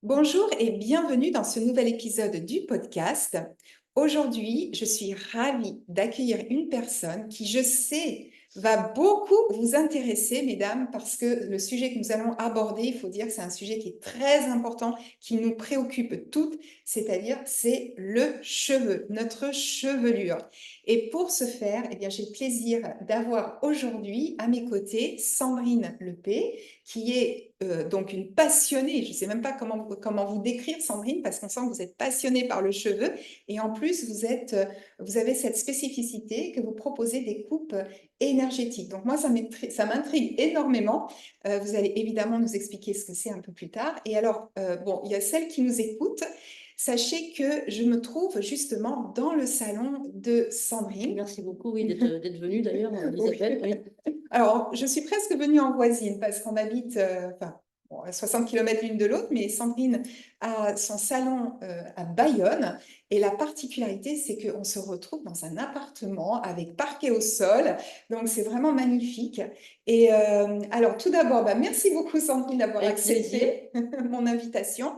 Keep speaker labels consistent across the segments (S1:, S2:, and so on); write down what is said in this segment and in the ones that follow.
S1: Bonjour et bienvenue dans ce nouvel épisode du podcast. Aujourd'hui, je suis ravie d'accueillir une personne qui, je sais, va beaucoup vous intéresser, mesdames, parce que le sujet que nous allons aborder, il faut dire que c'est un sujet qui est très important, qui nous préoccupe toutes, c'est-à-dire c'est le cheveu, notre chevelure. Et pour ce faire, eh bien, j'ai le plaisir d'avoir aujourd'hui à mes côtés Sandrine Lepé, qui est donc une passionnée. Je ne sais même pas comment vous décrire, Sandrine, parce qu'on sent que vous êtes passionnée par le cheveu. Et en plus, vous avez cette spécificité que vous proposez des coupes énergétiques. Donc moi, ça m'intrigue énormément. Vous allez évidemment nous expliquer ce que c'est un peu plus tard. Et alors, bon, il y a celles qui nous écoutent. Sachez que je me trouve justement dans le salon de Sandrine.
S2: Merci beaucoup, oui, d'être venue d'ailleurs, Isabelle. Oui.
S1: Alors, je suis presque venue en voisine parce qu'on habite enfin, bon, à 60 km l'une de l'autre, mais Sandrine a son salon à Bayonne. Et la particularité, c'est qu'on se retrouve dans un appartement avec parquet au sol. Donc, c'est vraiment magnifique. Et alors, tout d'abord, merci beaucoup, Sandrine, d'avoir
S2: Avec
S1: accepté mon invitation.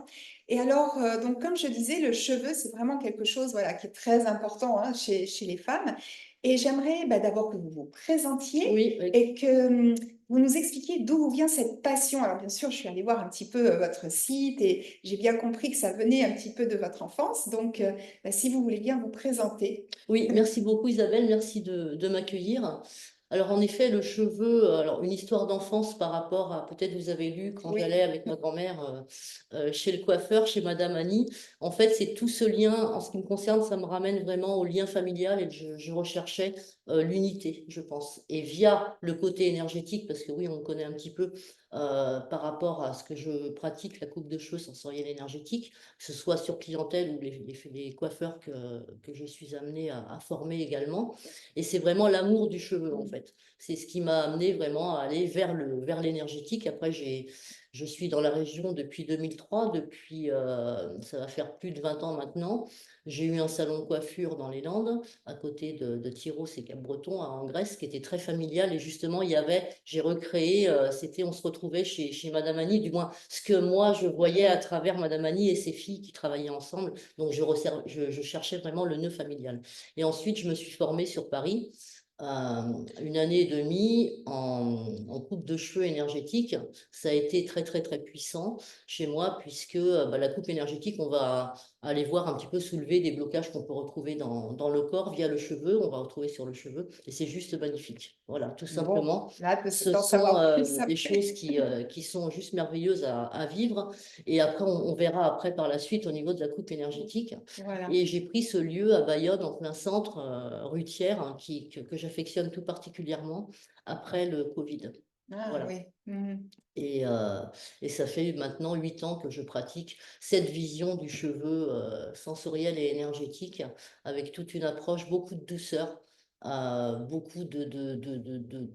S1: Et alors, donc, comme je disais, le cheveu, c'est vraiment quelque chose voilà, qui est très important hein, chez les femmes. Et j'aimerais d'abord que vous vous présentiez
S2: Oui,
S1: et que vous nous expliquiez d'où vous vient cette passion. Alors bien sûr, je suis allée voir un petit peu votre site et j'ai bien compris que ça venait un petit peu de votre enfance. Donc, si vous voulez bien vous présenter.
S2: oui, merci beaucoup Isabelle, merci de m'accueillir. Alors en effet, le cheveu, alors une histoire d'enfance par rapport à, peut-être vous avez lu quand
S1: Oui.
S2: j'allais avec ma grand-mère chez le coiffeur, chez Madame Annie. En fait, c'est tout ce lien, en ce qui me concerne, ça me ramène vraiment au lien familial et je recherchais l'unité, je pense. Et via le côté énergétique, parce que oui, on le connaît un petit peu par rapport à ce que je pratique, la coupe de cheveux sensorielle énergétique, que ce soit sur clientèle ou les coiffeurs que je suis amenée à former également. Et c'est vraiment l'amour du cheveu, en fait. C'est ce qui m'a amené vraiment à aller vers l'énergétique. Après, je suis dans la région depuis 2003, depuis, ça va faire plus de 20 ans maintenant. J'ai eu un salon de coiffure dans les Landes, à côté de Tyros et Cap-Breton, en Grèce, qui était très familial. Et justement, j'ai recréé, on se retrouvait chez Madame Annie, du moins ce que moi je voyais à travers Madame Annie et ses filles qui travaillaient ensemble. Donc, je cherchais vraiment le nœud familial. Et ensuite, je me suis formée sur Paris, une année et demie en coupe de cheveux énergétique. Ça a été très, très, très puissant chez moi, puisque la coupe énergétique, on va aller voir un petit peu soulever des blocages qu'on peut retrouver dans le corps via le cheveu. On va retrouver sur le cheveu. Et c'est juste magnifique. Voilà, tout
S1: Bon,
S2: simplement.
S1: là,
S2: Ce
S1: d'en
S2: sont
S1: savoir plus
S2: des
S1: après.
S2: choses qui sont juste merveilleuses à vivre. Et après, on verra après par la suite au niveau de la coupe énergétique.
S1: Voilà.
S2: Et j'ai pris ce lieu à Bayonne, en plein centre, rue Thiers, hein, que j'affectionne tout particulièrement après le Covid.
S1: Ah
S2: Voilà.
S1: oui. Mhm.
S2: Et, euh, et ça fait maintenant 8 ans que je pratique cette vision du cheveu sensoriel et énergétique avec toute une approche, beaucoup de douceur, beaucoup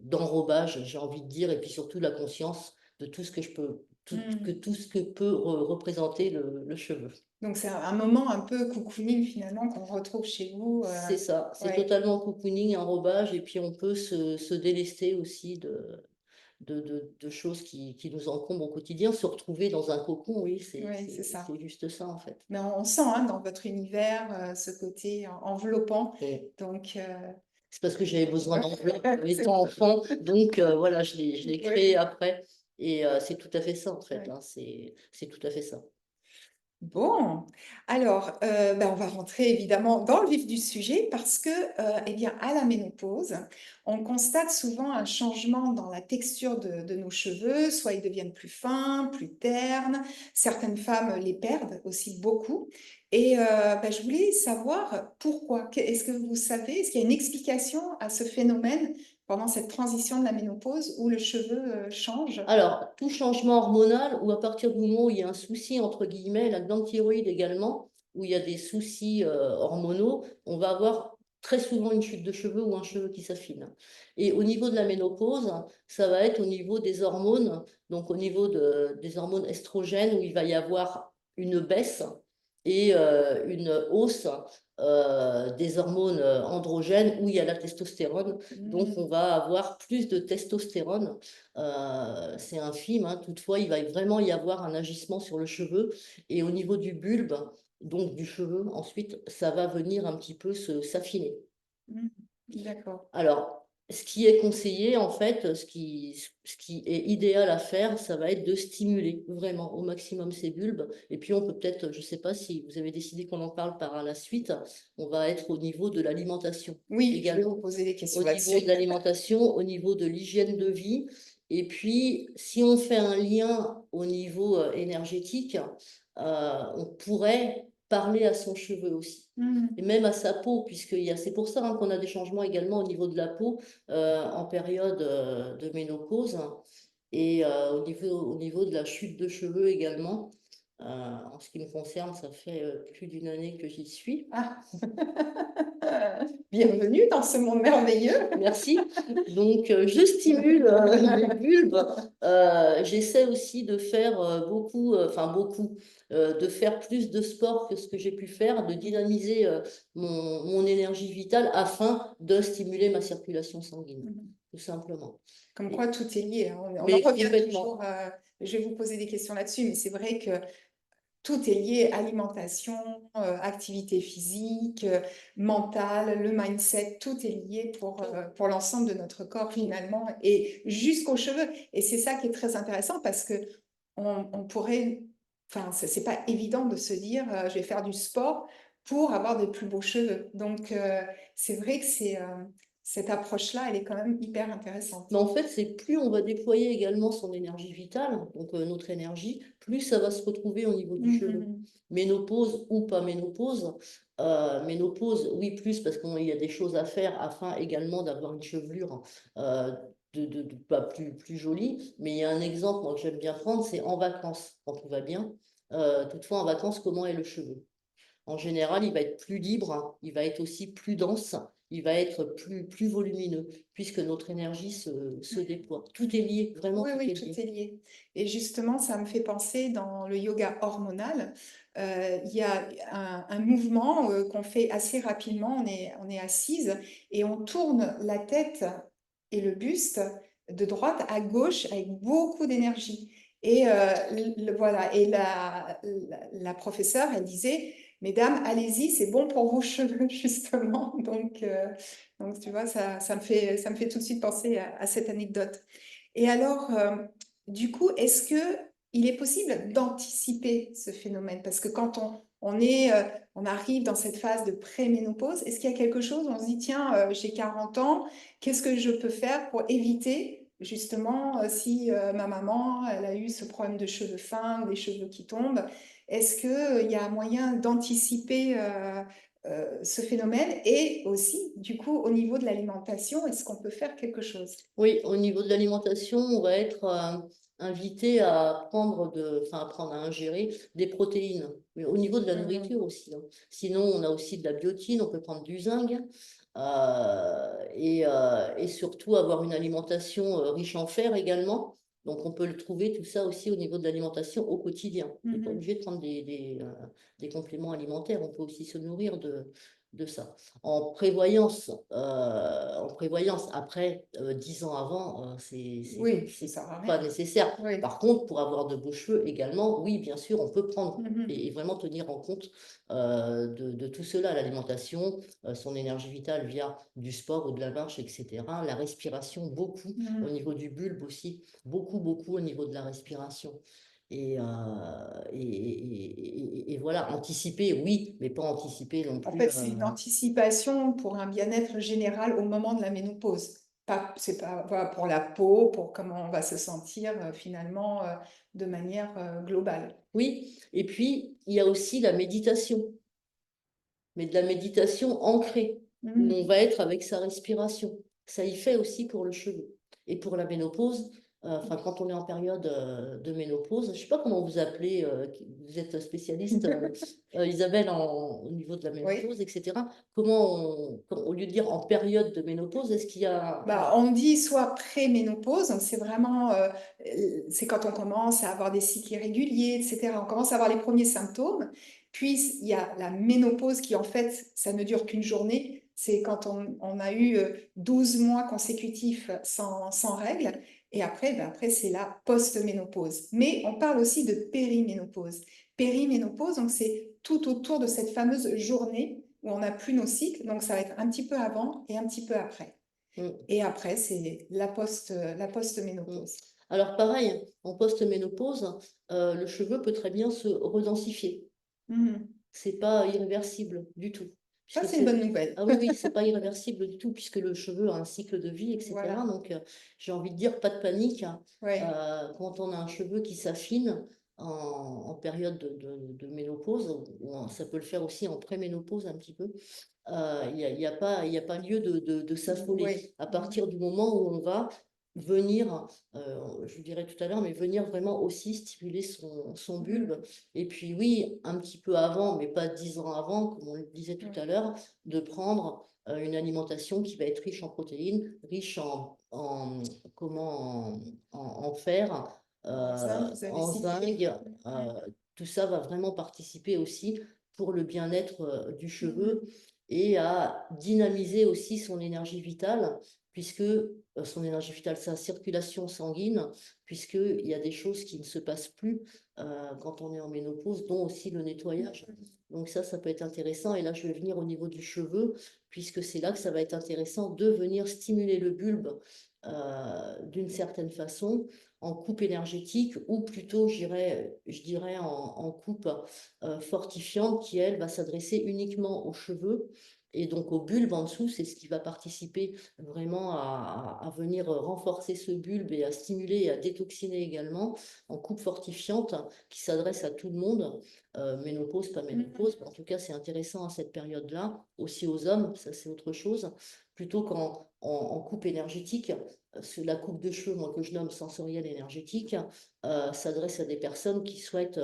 S2: d'enrobage, j'ai envie de dire, et puis surtout la conscience de tout ce que je peux,
S1: Mhm.
S2: tout ce que peut représenter le cheveu.
S1: Donc c'est un moment un peu cocooning finalement qu'on retrouve chez vous.
S2: C'est ça, c'est
S1: Ouais.
S2: totalement cocooning, enrobage, et puis on peut se délester aussi de choses qui nous encombrent au quotidien, se retrouver dans un cocon, oui,
S1: Oui, c'est ça.
S2: c'est juste ça en fait.
S1: Mais on sent hein, dans votre univers ce côté enveloppant.
S2: Et
S1: Donc,
S2: c'est parce que j'avais besoin d'enveloppe
S1: c'est-
S2: étant enfant, donc voilà, je l'ai créé
S1: oui,
S2: après, et c'est tout à fait ça en fait,
S1: oui.
S2: hein, c'est tout à fait ça.
S1: Bon, alors, on va rentrer évidemment dans le vif du sujet parce que, eh bien, à la ménopause, on constate souvent un changement dans la texture de nos cheveux, soit ils deviennent plus fins, plus ternes, certaines femmes les perdent aussi beaucoup. Et je voulais savoir pourquoi. Est-ce que vous savez, est-ce qu'il y a une explication à ce phénomène pendant cette transition de la ménopause où le cheveu change?
S2: Alors, tout changement hormonal, ou à partir du moment où il y a un souci, entre guillemets, la glande thyroïde également, où il y a des soucis hormonaux, on va avoir très souvent une chute de cheveux ou un cheveu qui s'affine. Et au niveau de la ménopause, ça va être au niveau des hormones, donc au niveau des hormones estrogènes, où il va y avoir une baisse. et une hausse des hormones androgènes où il y a la testostérone. Donc, on va avoir plus de testostérone. C'est infime, hein. Toutefois, il va vraiment y avoir un agissement sur le cheveu. Et au niveau du bulbe, donc du cheveu, ensuite, ça va venir un petit peu s'affiner.
S1: D'accord.
S2: Alors, ce qui est conseillé, en fait, ce qui est idéal à faire, ça va être de stimuler vraiment au maximum ces bulbes. Et puis, on peut peut-être, je ne sais pas si vous avez décidé qu'on en parle par la suite, on va être au niveau de l'alimentation
S1: Oui, je vais vous
S2: également.
S1: poser des
S2: Au
S1: questions
S2: niveau
S1: là-dessus.
S2: de l'alimentation, au niveau de l'hygiène de vie. Et puis, si on fait un lien au niveau énergétique, on pourrait parler à son cheveu aussi. Et même à sa peau, c'est pour ça, hein, qu'on a des changements également au niveau de la peau en période de ménopause, hein, et au niveau de la chute de cheveux également. En ce qui me concerne, ça fait plus d'une année que j'y suis.
S1: Ah. Bienvenue dans ce monde merveilleux.
S2: Merci. Donc, je stimule les bulbes. J'essaie aussi de faire de faire plus de sport que ce que j'ai pu faire, de dynamiser mon énergie vitale afin de stimuler ma circulation sanguine, tout simplement.
S1: Comme quoi, tout est lié, hein. On en
S2: Mais
S1: revient
S2: complètement.
S1: toujours. Je vais vous poser des questions là-dessus, mais c'est vrai que tout est lié, alimentation, activité physique, mentale, le mindset, tout est lié pour l'ensemble de notre corps finalement et jusqu'aux cheveux. Et c'est ça qui est très intéressant parce que on pourrait, enfin, c'est pas évident de se dire je vais faire du sport pour avoir des plus beaux cheveux. Donc, c'est vrai que cette approche-là, elle est quand même hyper intéressante.
S2: Mais en fait, c'est plus on va déployer également son énergie vitale, donc notre énergie, plus ça va se retrouver au niveau du cheveu. Ménopause ou pas ménopause. Ménopause, oui, plus parce qu'il y a des choses à faire afin également d'avoir une chevelure pas plus jolie. Mais il y a un exemple, moi, que j'aime bien prendre, c'est en vacances, quand tout va bien. Toutefois, en vacances, comment est le cheveu? En général, il va être plus libre, hein. Il va être aussi plus dense, il va être plus volumineux, puisque notre énergie se déploie. Tout est lié, vraiment
S1: Oui,
S2: tout
S1: oui,
S2: est
S1: tout
S2: lié.
S1: est lié. Et justement, ça me fait penser dans le yoga hormonal, il y a un mouvement qu'on fait assez rapidement. On est assise et on tourne la tête et le buste de droite à gauche avec beaucoup d'énergie. Et voilà. Et la professeure, elle disait, Mesdames, allez-y, c'est bon pour vos cheveux, justement. Donc tu vois, ça me fait tout de suite penser à cette anecdote. Et alors, du coup, est-ce que il est possible d'anticiper ce phénomène? Parce que quand on arrive dans cette phase de préménopause, est-ce qu'il y a quelque chose, on se dit, tiens, j'ai 40 ans, qu'est-ce que je peux faire pour éviter, justement, si ma maman, elle a eu ce problème de cheveux fins ou des cheveux qui tombent, est-ce qu'il y a moyen d'anticiper ce phénomène? Et aussi, du coup, au niveau de l'alimentation, est-ce qu'on peut faire quelque chose?
S2: Oui, au niveau de l'alimentation, on va être invité à à ingérer des protéines. Mais au niveau de la nourriture aussi, hein. Sinon, on a aussi de la biotine, on peut prendre du zinc et surtout avoir une alimentation riche en fer également. Donc, on peut le trouver tout ça aussi au niveau de l'alimentation au quotidien. On n'est pas obligé de prendre des compléments alimentaires, on peut aussi se nourrir de ça. En prévoyance, après 10 ans avant,
S1: Oui, ça
S2: c'est
S1: sert à
S2: pas
S1: rien.
S2: nécessaire.
S1: Oui.
S2: Par contre, pour avoir de beaux cheveux également, oui, bien sûr, on peut prendre
S1: Mhm.
S2: et vraiment tenir en compte de tout cela, l'alimentation, son énergie vitale via du sport ou de la marche, etc. La respiration, beaucoup, au
S1: Mhm.
S2: niveau du bulbe aussi, beaucoup, beaucoup au niveau de la respiration. Et voilà, anticiper, oui, mais pas anticiper non
S1: En
S2: plus.
S1: fait, c'est une anticipation pour un bien-être général au moment de la ménopause. C'est pas voilà, pour la peau, pour comment on va se sentir finalement de manière globale.
S2: Oui, et puis il y a aussi la méditation, mais de la méditation ancrée, où on
S1: Mhm.
S2: va être avec sa respiration. Ça y fait aussi pour le cheveu. Et pour la ménopause, quand on est en période de ménopause, je ne sais pas comment vous appelez, vous êtes spécialiste, Isabelle, au niveau de la
S1: Oui.
S2: ménopause, etc. Au lieu de dire en période de ménopause, est-ce qu'il y a...
S1: Bah, on dit soit préménopause, donc c'est vraiment, c'est quand on commence à avoir des cycles irréguliers, etc. On commence à avoir les premiers symptômes. Puis, il y a la ménopause qui, en fait, ça ne dure qu'une journée. C'est quand on a eu 12 mois consécutifs sans règles. Et après, ben après c'est la post-ménopause. Mais on parle aussi de périménopause. Périménopause, donc c'est tout autour de cette fameuse journée où on n'a plus nos cycles. Donc, ça va être un petit peu avant et un petit peu après.
S2: Mm.
S1: Et après, c'est la
S2: Mm.
S1: post-ménopause.
S2: Alors pareil, en post-ménopause, le cheveu peut très bien se redensifier.
S1: Mhm.
S2: C'est pas irréversible du tout.
S1: Ça,
S2: Puisque
S1: c'est une bonne nouvelle.
S2: Ah oui, oui, c'est pas irréversible du tout, puisque le cheveu a un cycle de vie, etc.
S1: Voilà.
S2: Donc, j'ai envie de dire, pas de panique, hein.
S1: Ouais.
S2: Quand on a un cheveu qui s'affine en période de ménopause, ça peut le faire aussi en préménopause un petit peu, il y a pas lieu de s'affoler.
S1: Ouais.
S2: À partir du moment où on va venir, je vous dirais tout à l'heure, mais venir vraiment aussi stimuler son
S1: Mhm.
S2: bulbe. Et puis oui, un petit peu avant, mais pas 10 ans avant, comme on le disait tout
S1: Ouais.
S2: à l'heure, de prendre une alimentation qui va être riche en protéines, riche en fer,
S1: Zinc, vous avez
S2: en zinc.
S1: cité.
S2: Tout ça va vraiment participer aussi pour le bien-être du cheveu
S1: Mhm.
S2: et à dynamiser aussi son énergie vitale, puisque son énergie vitale, sa circulation sanguine, puisqu'il y a des choses qui ne se passent plus quand on est en ménopause, dont aussi le nettoyage. Donc ça peut être intéressant. Et là, je vais venir au niveau du cheveu, puisque c'est là que ça va être intéressant de venir stimuler le bulbe d'une certaine façon, en coupe énergétique, ou plutôt, je dirais en coupe fortifiante, qui, elle, va s'adresser uniquement aux cheveux. Et donc au bulbe en dessous, c'est ce qui va participer vraiment à venir renforcer ce bulbe et à stimuler et à détoxiner également, en coupe fortifiante qui s'adresse à tout le monde, ménopause, pas
S1: Mhm.
S2: ménopause. En tout cas, c'est intéressant à cette période-là, aussi aux hommes, ça c'est autre chose, plutôt qu'en coupe énergétique. La coupe de cheveux, moi que je nomme sensorielle énergétique, s'adresse à des personnes qui souhaitent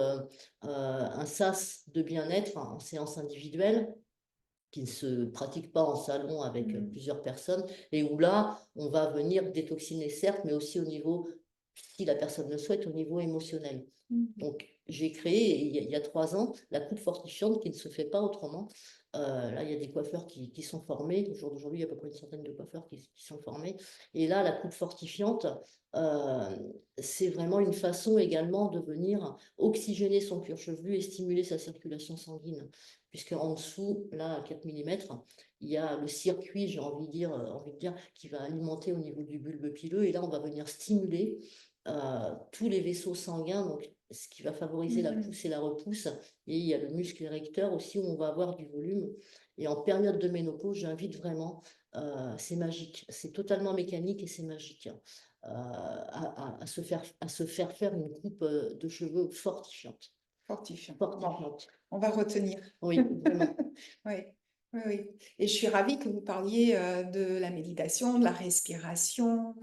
S2: un sas de bien-être en séance individuelle, qui ne se pratique pas en salon avec
S1: Mhm.
S2: plusieurs personnes, et où là, on va venir détoxiner, certes, mais aussi au niveau, si la personne le souhaite, au niveau émotionnel.
S1: Mhm.
S2: Donc, j'ai créé, il y a 3 ans, la coupe fortifiante qui ne se fait pas autrement. Là, il y a des coiffeurs qui sont formés. Au jour d'aujourd'hui, il y a à peu près une centaine de coiffeurs qui sont formés. Et là, la coupe fortifiante, euh, c'est vraiment une façon également de venir oxygéner son cuir chevelu et stimuler sa circulation sanguine. Puisque en dessous, là, à 4 mm, il y a le circuit, j'ai envie de dire, qui va alimenter au niveau du bulbe pileux. Et là, on va venir stimuler tous les vaisseaux sanguins, donc ce qui va favoriser la
S1: Mhm.
S2: pousse et la repousse. Et il y a le muscle érecteur aussi où on va avoir du volume. Et en période de ménopause, j'invite vraiment, c'est magique, c'est totalement mécanique et c'est magique, à se faire faire une coupe de cheveux fortifiante.
S1: Fortifiant. Bon,
S2: Fortifiante.
S1: on va retenir.
S2: Oui, vraiment.
S1: Oui, oui, oui. Et je suis ravie que vous parliez de la méditation, de la respiration,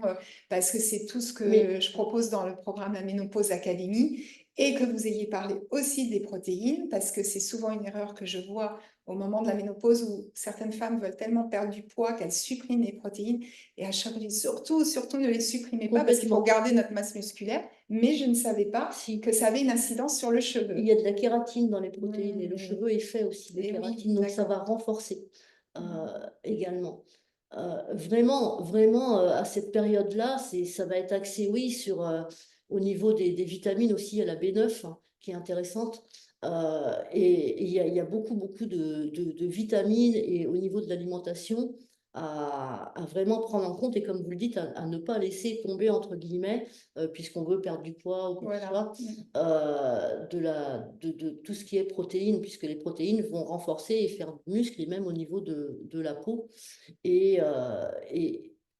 S1: parce que c'est tout ce que
S2: Mais
S1: je propose dans le programme La Ménopause Academy, et que vous ayez parlé aussi des protéines, parce que c'est souvent une erreur que je vois au moment de la ménopause où certaines femmes veulent tellement perdre du poids qu'elles suppriment les protéines, et à chaque fois, je dis surtout ne les supprimez pas, parce qu'il faut
S2: complètement.
S1: garder notre masse musculaire, mais je ne savais pas
S2: Si.
S1: que ça avait une incidence sur le
S2: Il
S1: cheveu.
S2: y a de la kératine dans les protéines et le
S1: Mmh.
S2: cheveu est fait aussi de
S1: Et oui,
S2: kératine, donc ça va
S1: d'accord.
S2: renforcer
S1: Mmh.
S2: également. Vraiment, à cette période-là, ça va être axé, oui, au niveau des vitamines aussi, il y a la B9 hein, qui est intéressante. Et il y a beaucoup de vitamines et au niveau de l'alimentation à vraiment prendre en compte et comme vous le dites, à ne pas laisser tomber entre guillemets, puisqu'on veut perdre du poids ou quoi que ce
S1: Voilà.
S2: soit,
S1: Mmh.
S2: de tout ce qui est protéines, puisque les protéines vont renforcer et faire du muscle, et même au niveau de la peau. Et,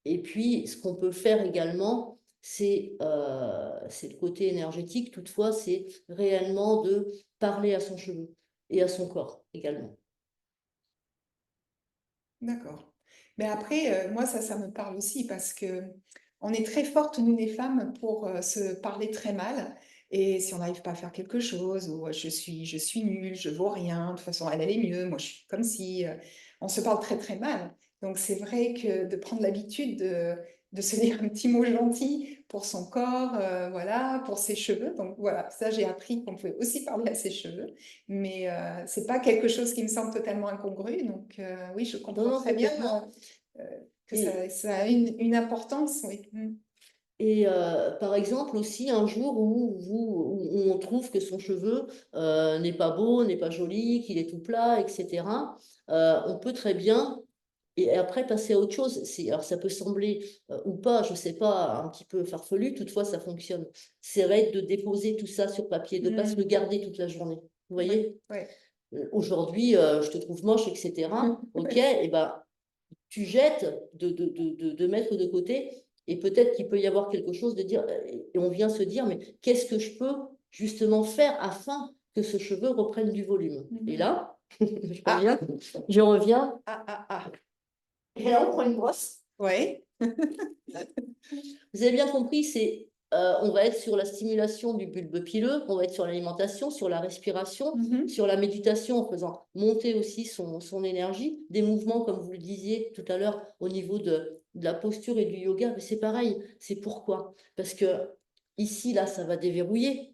S2: et puis, ce qu'on peut faire également, c'est le côté énergétique. Toutefois, c'est réellement de parler à son cheveu et à son corps également.
S1: D'accord. Mais après, moi, ça me parle aussi parce que on est très fortes, nous les femmes, pour se parler très mal. Et si on n'arrive pas à faire quelque chose, ou je suis nulle, je vaux rien, de toute façon, elle est mieux, moi, je suis comme si. On se parle très, très mal. Donc, c'est vrai que de prendre l'habitude de se dire un petit mot gentil pour son corps, voilà, pour ses cheveux. Donc voilà, ça j'ai appris qu'on pouvait aussi parler à ses cheveux, mais c'est pas quelque chose qui me semble totalement incongru. Donc oui, je
S2: Non,
S1: comprends
S2: non,
S1: très bien
S2: complètement.
S1: euh, que
S2: Et,
S1: ça a une importance, oui. Mm.
S2: et par exemple aussi un jour où on trouve que son cheveu n'est pas beau, n'est pas joli, qu'il est tout plat, etc. On peut très bien et après passer à autre chose. Alors ça peut sembler ou pas, je sais pas, un petit peu farfelu, toutefois ça fonctionne. Ça va être de déposer tout ça sur papier, de ne pas se le
S1: Mm.
S2: garder toute la journée. Vous
S1: Oui,
S2: voyez?
S1: oui.
S2: Aujourd'hui, je te trouve moche, etc. Ok, et ben tu jettes de mettre de côté et peut-être qu'il peut y avoir quelque chose de dire, et on vient se dire, mais qu'est-ce que je peux justement faire afin que ce cheveu reprenne du volume? Et
S1: Mhm.
S2: là,
S1: Ah,
S2: je reviens,
S1: ah, ah, ah.
S2: et là on prend une brosse.
S1: Oui.
S2: Vous avez bien compris, on va être sur la stimulation du bulbe pileux, on va être sur l'alimentation, sur la respiration,
S1: Mhm.
S2: sur la méditation en faisant monter aussi son énergie, des mouvements, comme vous le disiez tout à l'heure, au niveau de la posture et du yoga, mais c'est pareil. C'est pourquoi? Parce que ici, là, ça va déverrouiller.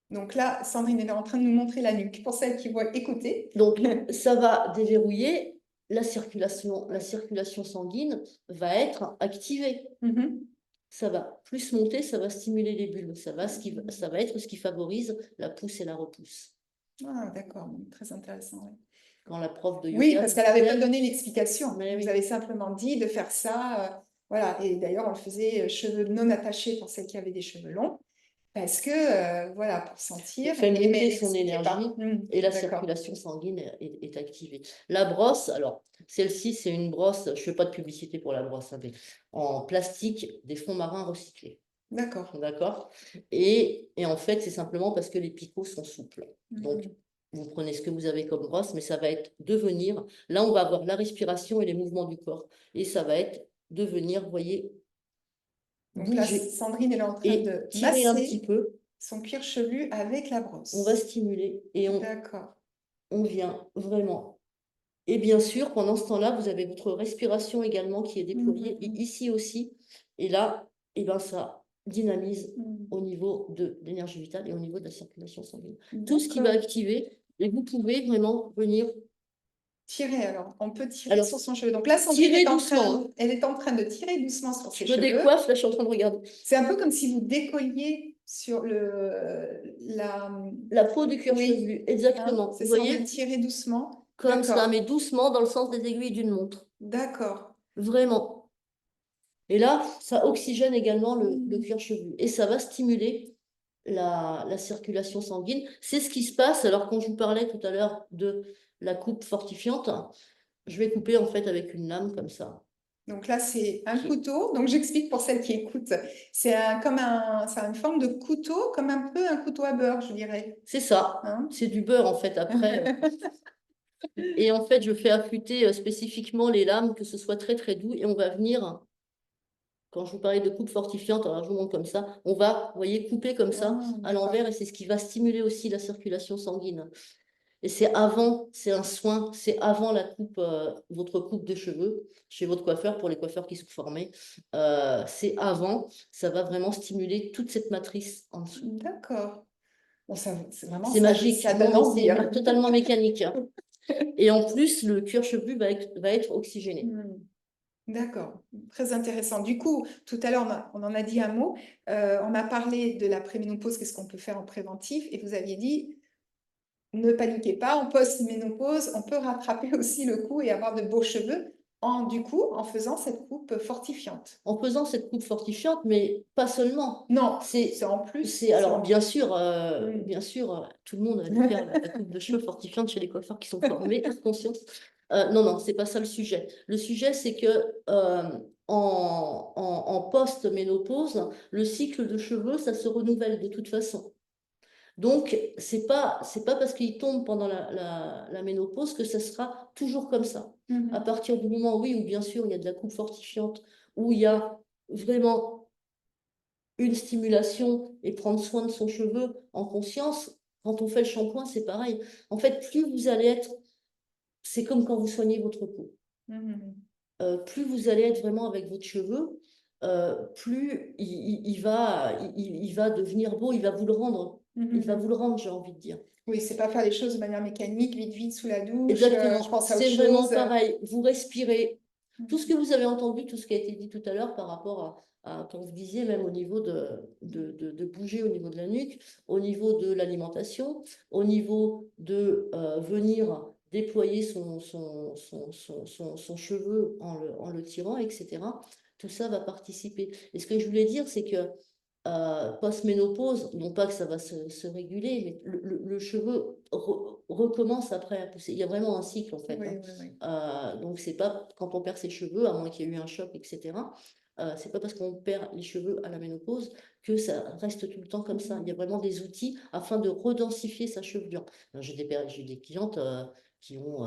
S1: Donc là, Sandrine elle est en train de nous montrer la nuque pour celles qui vont écouter.
S2: Donc, ça va déverrouiller la circulation sanguine va être activée.
S1: Mhm.
S2: Ça va plus monter, ça va stimuler les bulbes. Ça va être ce qui favorise la pousse et la repousse.
S1: Ah, d'accord, très intéressant. Oui.
S2: Quand la prof de
S1: Oui,
S2: yoga
S1: parce
S2: nous
S1: qu'elle n'avait pas
S2: disait,
S1: donné l'explication.
S2: mais
S1: Vous
S2: oui,
S1: avez simplement dit de faire ça. Voilà. Et d'ailleurs, on le faisait cheveux non attachés pour celles qui avaient des cheveux longs. Parce que, voilà, pour
S2: on
S1: sentir.
S2: fait
S1: Mais
S2: monter
S1: elle
S2: son
S1: n'expliquait
S2: énergie
S1: pas.
S2: et la
S1: D'accord.
S2: circulation sanguine est activée. La brosse, alors, celle-ci, c'est une brosse, je ne fais pas de publicité pour la brosse, hein, mais en plastique des fonds marins recyclés.
S1: D'accord.
S2: D'accord? Et en fait, c'est simplement parce que les picots sont souples. Donc,
S1: Mhm.
S2: vous prenez ce que vous avez comme brosse, mais ça va être devenir. Là, on va avoir la respiration et les mouvements du corps. Et ça va être devenir, vous voyez,
S1: Donc là,
S2: bouger
S1: Sandrine elle est en train
S2: et
S1: de
S2: tirer un petit
S1: masser
S2: peu.
S1: son cuir chevelu avec la
S2: On va
S1: brosse.
S2: stimuler et
S1: D'accord.
S2: on vient vraiment. Et bien sûr, pendant ce temps-là, vous avez votre respiration également qui est déployée, et
S1: Mhm.
S2: ici aussi. Et là, eh ben, ça dynamise
S1: Mhm.
S2: au niveau de l'énergie vitale et au niveau de la circulation sanguine. Tout ce qui va
S1: D'accord.
S2: activer, et vous pouvez vraiment venir.
S1: Tirer alors, on peut tirer
S2: Alors,
S1: sur son cheveu. Donc là, Sandrine
S2: tirez
S1: est en
S2: doucement,
S1: train,
S2: hein.
S1: elle est en train de tirer doucement sur
S2: Je
S1: ses
S2: me
S1: cheveux.
S2: décoiffe, là, je suis en train de regarder.
S1: C'est un peu comme si vous décolliez sur
S2: La peau du cuir
S1: oui,
S2: chevelu,
S1: hein,
S2: exactement.
S1: c'est
S2: Vous
S1: ça, on va
S2: voyez,
S1: tirer doucement.
S2: comme ça,
S1: D'accord,
S2: mais doucement dans le sens des aiguilles d'une montre.
S1: d'accord.
S2: Vraiment. Et là, ça oxygène également le
S1: Mhm.
S2: cuir chevelu et ça va stimuler la circulation sanguine. C'est ce qui se passe. Alors, quand je vous parlais tout à l'heure de la coupe fortifiante, je vais couper en fait avec une lame comme ça.
S1: Donc là, c'est un couteau. Donc j'explique pour celles qui écoutent. Ça a une forme de couteau, comme un peu un couteau à beurre, je dirais.
S2: C'est ça.
S1: Hein.
S2: C'est du beurre en fait après. Et en fait, je fais affûter spécifiquement les lames, que ce soit très très doux. Et on va venir, quand je vous parlais de coupe fortifiante, alors je vous montre comme ça, on va, vous voyez, couper comme ça
S1: Ah,
S2: à
S1: d'accord.
S2: l'envers et c'est ce qui va stimuler aussi la circulation sanguine. Et c'est un soin, c'est avant la coupe, votre coupe de cheveux chez votre coiffeur, pour les coiffeurs qui sont formés. C'est avant, ça va vraiment stimuler toute cette matrice en dessous.
S1: D'accord. Bon, c'est vraiment
S2: C'est magique,
S1: ça
S2: non
S1: donne
S2: mais
S1: envie.
S2: c'est
S1: Hein.
S2: totalement mécanique, hein. Et en plus, le cuir chevelu va être oxygéné.
S1: Hmm. D'accord, très intéressant. Du coup, tout à l'heure, on en a dit un mot. On a parlé de la préménopause, qu'est-ce qu'on peut faire en préventif, et vous aviez dit, ne paniquez pas, en post-ménopause, on peut rattraper aussi le coup et avoir de beaux cheveux du coup, en faisant cette coupe fortifiante.
S2: En faisant cette coupe fortifiante, mais pas seulement.
S1: Non, c'est
S2: C'est,
S1: en plus,
S2: c'est
S1: c'est
S2: alors
S1: en... Hmm.
S2: bien sûr, tout le monde va aller faire la coupe de cheveux fortifiante chez les coiffeurs qui sont formés, par conscience. Non, non, c'est pas ça le sujet. Le sujet, c'est que en post-ménopause, le cycle de cheveux, ça se renouvelle de toute façon. Donc, c'est pas parce qu'il tombe pendant la ménopause que ça sera toujours comme ça. À
S1: Mhm.
S2: partir du moment, oui, où bien sûr, il y a de la coupe fortifiante, où il y a vraiment une stimulation et prendre soin de son cheveu en conscience, quand on fait le shampoing, c'est pareil. En fait, plus vous allez être, c'est comme quand vous soignez votre peau.
S1: Mhm.
S2: Plus vous allez être vraiment avec votre cheveu, plus il va devenir beau, il va vous le rendre. Il va vous le rendre, j'ai envie de dire.
S1: Oui, c'est pas faire les choses de manière mécanique, vite, vite, sous la douche,
S2: Exactement,
S1: je pense à autre
S2: c'est vraiment
S1: chose.
S2: pareil. Vous respirez. Tout ce
S1: Mhm.
S2: que vous avez entendu, tout ce qui a été dit tout à l'heure par rapport quand vous disiez, même au niveau de bouger au niveau de la nuque, au niveau de l'alimentation, au niveau de venir déployer son cheveu en le tirant, etc. Tout ça va participer. Et ce que je voulais dire, c'est que post-ménopause, non pas que ça va se réguler, mais le cheveu recommence après à pousser. Il y a vraiment un cycle en fait.
S1: Oui,
S2: Hein.
S1: oui, oui.
S2: Donc c'est pas quand on perd ses cheveux, à moins qu'il y ait eu un choc, etc. C'est pas parce qu'on perd les cheveux à la ménopause que ça reste tout le temps comme ça. Il y a vraiment des outils afin de redensifier sa chevelure. J'ai des clientes qui ont,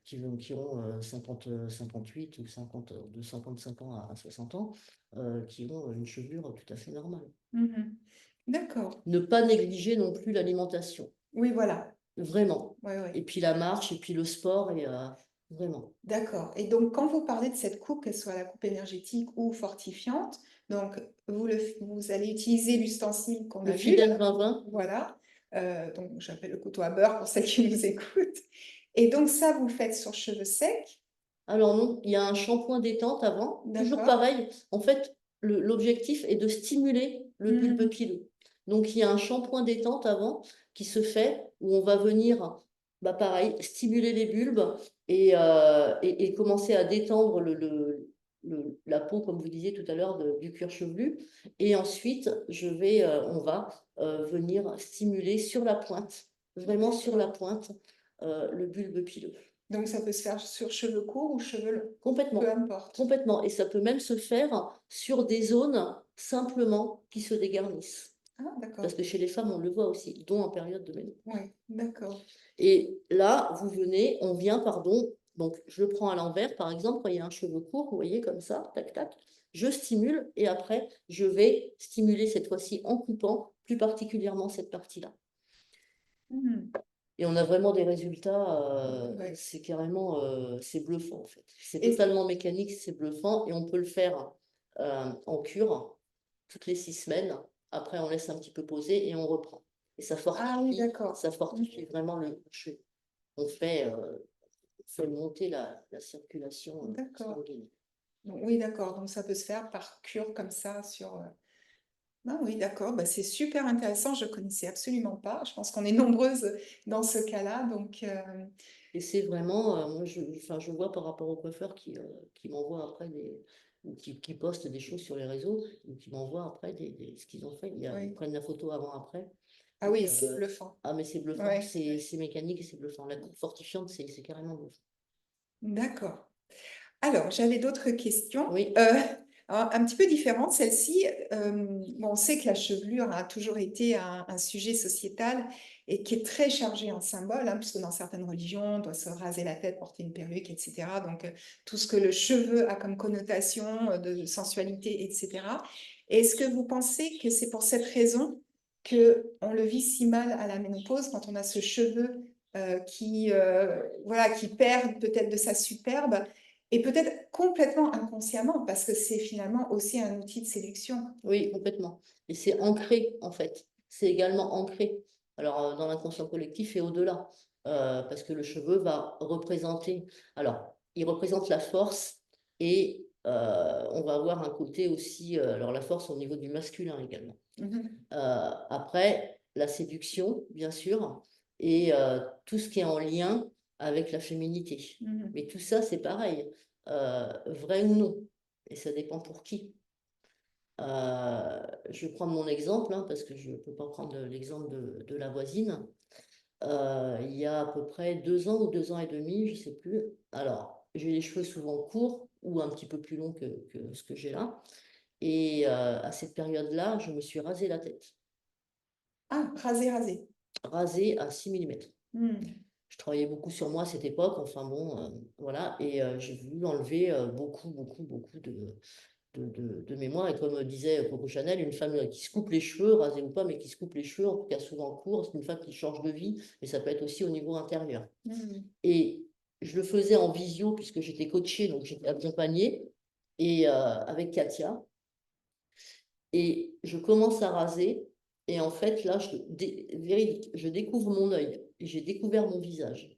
S2: qui ont 58 ou 50, de 55 ans à 60 ans, qui ont une chevelure tout à fait normale.
S1: Mhm. D'accord.
S2: Ne pas négliger non plus l'alimentation,
S1: Oui, voilà.
S2: vraiment.
S1: Oui, oui.
S2: Et puis la marche, et puis le sport, et vraiment.
S1: D'accord. Et donc, quand vous parlez de cette coupe, qu'elle soit la coupe énergétique ou fortifiante, donc vous allez utiliser l'ustensile qu'on
S2: Le
S1: a vu là.
S2: Fidèle 20-20,
S1: Voilà. Donc, j'appelle le couteau à beurre pour celles qui nous écoutent. Et donc, ça, vous le faites sur cheveux secs.
S2: alors non, il y a un shampoing détente avant, toujours
S1: D'accord.
S2: pareil. En fait, l'objectif est de stimuler le bulbe pileux. Donc il y a un shampoing détente avant qui se fait, où on va venir, bah, pareil, stimuler les bulbes et commencer à détendre la peau, comme vous disiez tout à l'heure, du cuir chevelu. Et ensuite, on va venir stimuler sur la pointe, vraiment sur la pointe, le bulbe pileux.
S1: Donc, ça peut se faire sur cheveux courts ou cheveux longs, peu
S2: Complètement,
S1: importe.
S2: complètement. Et ça peut même se faire sur des zones simplement qui se dégarnissent.
S1: Ah, d'accord.
S2: Parce que chez les femmes, on le voit aussi, dont en période de ménopause.
S1: Oui, d'accord.
S2: Et là, on vient, pardon, donc je le prends à l'envers, par exemple, quand il y a un cheveu court, vous voyez, comme ça, tac, tac, je stimule et après, je vais stimuler cette fois-ci en coupant plus particulièrement cette partie-là.
S1: Mhm.
S2: Et on a vraiment des résultats,
S1: Ouais.
S2: c'est carrément, c'est bluffant en fait. C'est
S1: Et
S2: totalement mécanique, c'est bluffant et on peut le faire en cure toutes les 6 semaines. Après, on laisse un petit peu poser et on reprend. Et
S1: ah oui, d'accord.
S2: ça fortifie vraiment le cheveu. On fait monter la circulation
S1: D'accord.
S2: sanguine.
S1: Donc, oui, d'accord. Donc, ça peut se faire par cure comme ça sur. Ah oui, d'accord. Bah, c'est super intéressant. Je connaissais absolument pas. Je pense qu'on est nombreuses dans ce cas-là. Donc,
S2: Et c'est vraiment, moi, enfin, je vois par rapport aux coiffeurs qui m'envoient après ou qui postent des choses sur les réseaux, ou qui m'envoient après ce qu'ils ont fait. Ils
S1: oui.
S2: prennent la photo avant-après.
S1: Ah oui, c'est bluffant.
S2: Ah, mais c'est bluffant,
S1: Ouais.
S2: c'est mécanique et c'est bluffant. La coupe fortifiante, c'est carrément bluffant.
S1: D'accord. Alors, j'avais d'autres questions,
S2: Oui,
S1: un petit peu différentes. Celle-ci, bon, on sait que la chevelure a toujours été un sujet sociétal et qui est très chargé en symboles, hein, puisque dans certaines religions, on doit se raser la tête, porter une perruque, etc. Donc, tout ce que le cheveu a comme connotation de sensualité, etc. Est-ce que vous pensez que c'est pour cette raison qu'on le vit si mal à la ménopause quand on a ce cheveu voilà, qui perd peut-être de sa superbe et peut-être complètement inconsciemment parce que c'est finalement aussi un outil de séduction.
S2: oui, complètement. Et c'est ancré, en fait. C'est également ancré. Alors, dans l'inconscient collectif et au-delà. Parce que le cheveu va représenter. Alors, il représente la force et on va avoir un côté aussi. Alors, la force au niveau du masculin également. Après, la séduction, bien sûr, et tout ce qui est en lien avec la féminité. Mais tout ça, c'est pareil, vrai ou non, et ça dépend pour qui. Je vais prendre mon exemple, hein, parce que je ne peux pas prendre l'exemple de la voisine. Il y a à peu près 2 ans ou 2 ans et demi, je ne sais plus. Alors, j'ai les cheveux souvent courts ou un petit peu plus longs que ce que j'ai là. Et à cette période-là, je me suis rasé la tête.
S1: Ah, raser, raser.
S2: Rasé à 6 mm.
S1: Hmm.
S2: Je travaillais beaucoup sur moi à cette époque, enfin bon, voilà, et j'ai voulu enlever beaucoup, beaucoup, beaucoup de mémoire. Et comme disait Coco Chanel, une femme qui se coupe les cheveux, rasée ou pas, mais qui se coupe les cheveux, en tout cas souvent court, c'est une femme qui change de vie, mais ça peut être aussi au niveau intérieur. Et je le faisais en visio, puisque j'étais coachée, donc j'étais accompagnée, et avec Katia. Et je commence à raser. Et en fait, là, véridique, je découvre mon œil et j'ai découvert mon visage.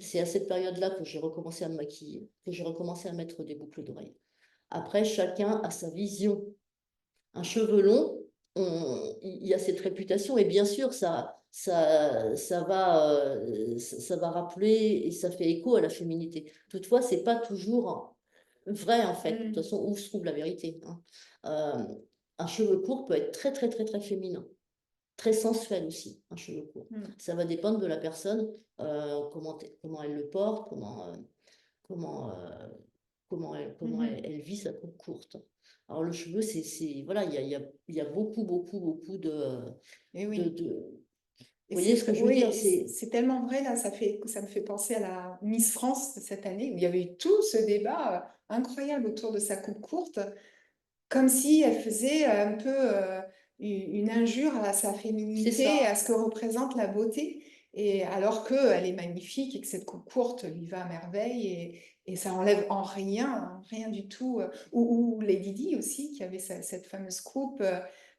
S2: C'est à cette période-là que j'ai recommencé à me maquiller, que j'ai recommencé à mettre des boucles d'oreilles. Après, chacun a sa vision. Un cheveu long, il y a cette réputation, et bien sûr, ça va rappeler et ça fait écho à la féminité. Toutefois, c'est pas toujours vrai, en fait. De toute façon, où se trouve la vérité, hein. Un cheveu court peut être très, très, très, très féminin. Très sensuel aussi, un cheveu court. Ça va dépendre de la personne, comment elle le porte, comment, euh, elle vit sa coupe courte. Alors le cheveu, voilà, il y a beaucoup, beaucoup, beaucoup
S1: Et oui.
S2: Vous voyez ce que je veux dire?
S1: C'est tellement vrai, là, ça me fait penser à la Miss France de cette année, où il y avait eu tout ce débat incroyable autour de sa coupe courte, comme si elle faisait un peu une injure à sa féminité, à ce que représente la beauté, et alors qu'elle est magnifique et que cette coupe courte lui va à merveille, et ça enlève en rien, rien du tout. Ou Lady Di aussi, qui avait cette fameuse coupe.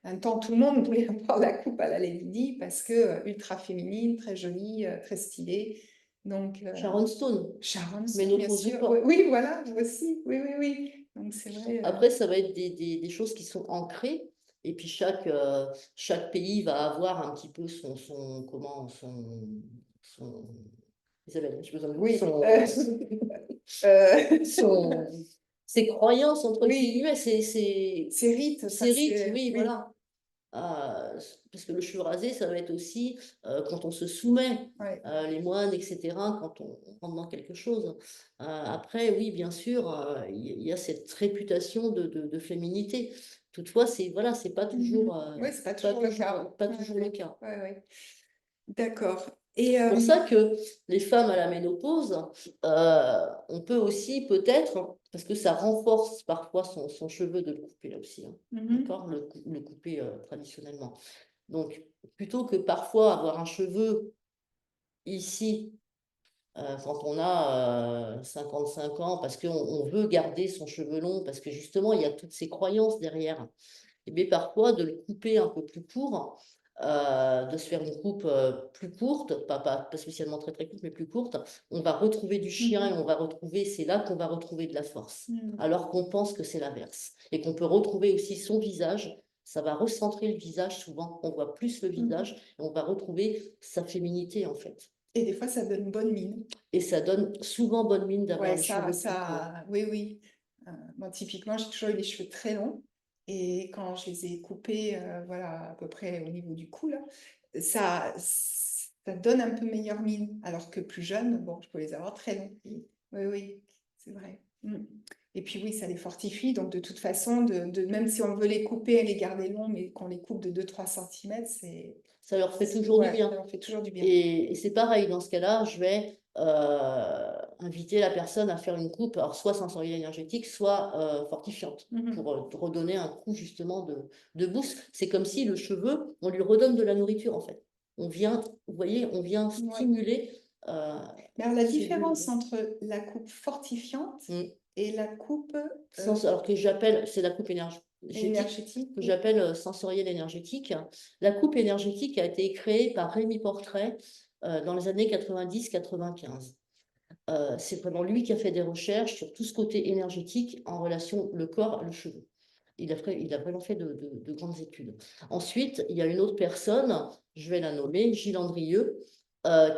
S1: Un temps, tout le monde voulait avoir la coupe à la Lady Di parce que ultra féminine, très jolie, très stylée. Donc,
S2: Sharon Stone,
S1: Sharon Stone, bien
S2: ménopause ou
S1: sûr.
S2: pas.
S1: Oui, oui, voilà, aussi. Oui, oui, oui. Donc, c'est vrai.
S2: Après, ça va être des choses qui sont ancrées. Et puis chaque pays va avoir un petit peu Isabelle, j'ai besoin de vous.
S1: Oui.
S2: Ses croyances, entre
S1: Oui.
S2: guillemets,
S1: Ses rites.
S2: ses rites, oui,
S1: Oui.
S2: voilà. Parce que le cheveu rasé, ça va être aussi quand on se soumet,
S1: Ouais.
S2: les moines, etc., quand on rentre dans quelque chose. Après, oui, bien sûr, il y a cette réputation de féminité. Toutefois, c'est voilà, c'est pas toujours,
S1: Oui, c'est pas toujours le cas.
S2: pas toujours le cas.
S1: Ouais, ouais. D'accord. Et
S2: C'est pour ça que les femmes à la ménopause, on peut aussi peut-être, parce que ça renforce parfois son cheveu de le couper là aussi, hein, d'accord, le couper traditionnellement. Donc, plutôt que parfois avoir un cheveu ici, quand on a 55 ans, parce qu'on veut garder son cheveu long, parce que justement, il y a toutes ces croyances derrière, et bien parfois de le couper un peu plus court, de se faire une coupe plus courte, pas spécialement très très courte, mais plus courte, on va retrouver du chien et on va retrouver, c'est là qu'on va retrouver de la force, alors qu'on pense que c'est l'inverse. Et qu'on peut retrouver aussi son visage, ça va recentrer le visage souvent, on voit plus le visage, et on va retrouver sa féminité en fait.
S1: Et des fois, ça donne bonne mine.
S2: Et ça donne souvent bonne mine d'avoir
S1: Ouais,
S2: les cheveux plus courts.
S1: oui, oui. Moi, typiquement, j'ai toujours eu les cheveux très longs. Et quand je les ai coupés, voilà, à peu près au niveau du cou, là, ça donne un peu meilleure mine. Alors que plus jeune, bon, je peux les avoir très longs. Oui, oui, c'est vrai. Et puis oui, ça les fortifie. Donc de toute façon, même si on veut les couper et les garder longs, mais qu'on les coupe de 2-3 cm,
S2: ça leur fait toujours du bien.
S1: Ça leur fait toujours du bien.
S2: Et c'est pareil, dans ce cas-là, je vais inviter la personne à faire une coupe, alors soit sensorielle énergétique, soit fortifiante, pour redonner un coup justement de boost. C'est comme si le cheveu, on lui redonne de la nourriture en fait. Vous voyez, on vient stimuler.
S1: Mais alors, la différence entre la coupe fortifiante et la coupe
S2: alors que j'appelle, c'est la coupe énergétique que j'appelle sensorielle énergétique. La coupe énergétique a été créée par Rémi Portrait dans les années 90-95. C'est vraiment lui qui a fait des recherches sur tout ce côté énergétique en relation le corps et le cheveu. Il a vraiment fait de grandes études. Ensuite, il y a une autre personne, je vais la nommer, Gilles Andrieux,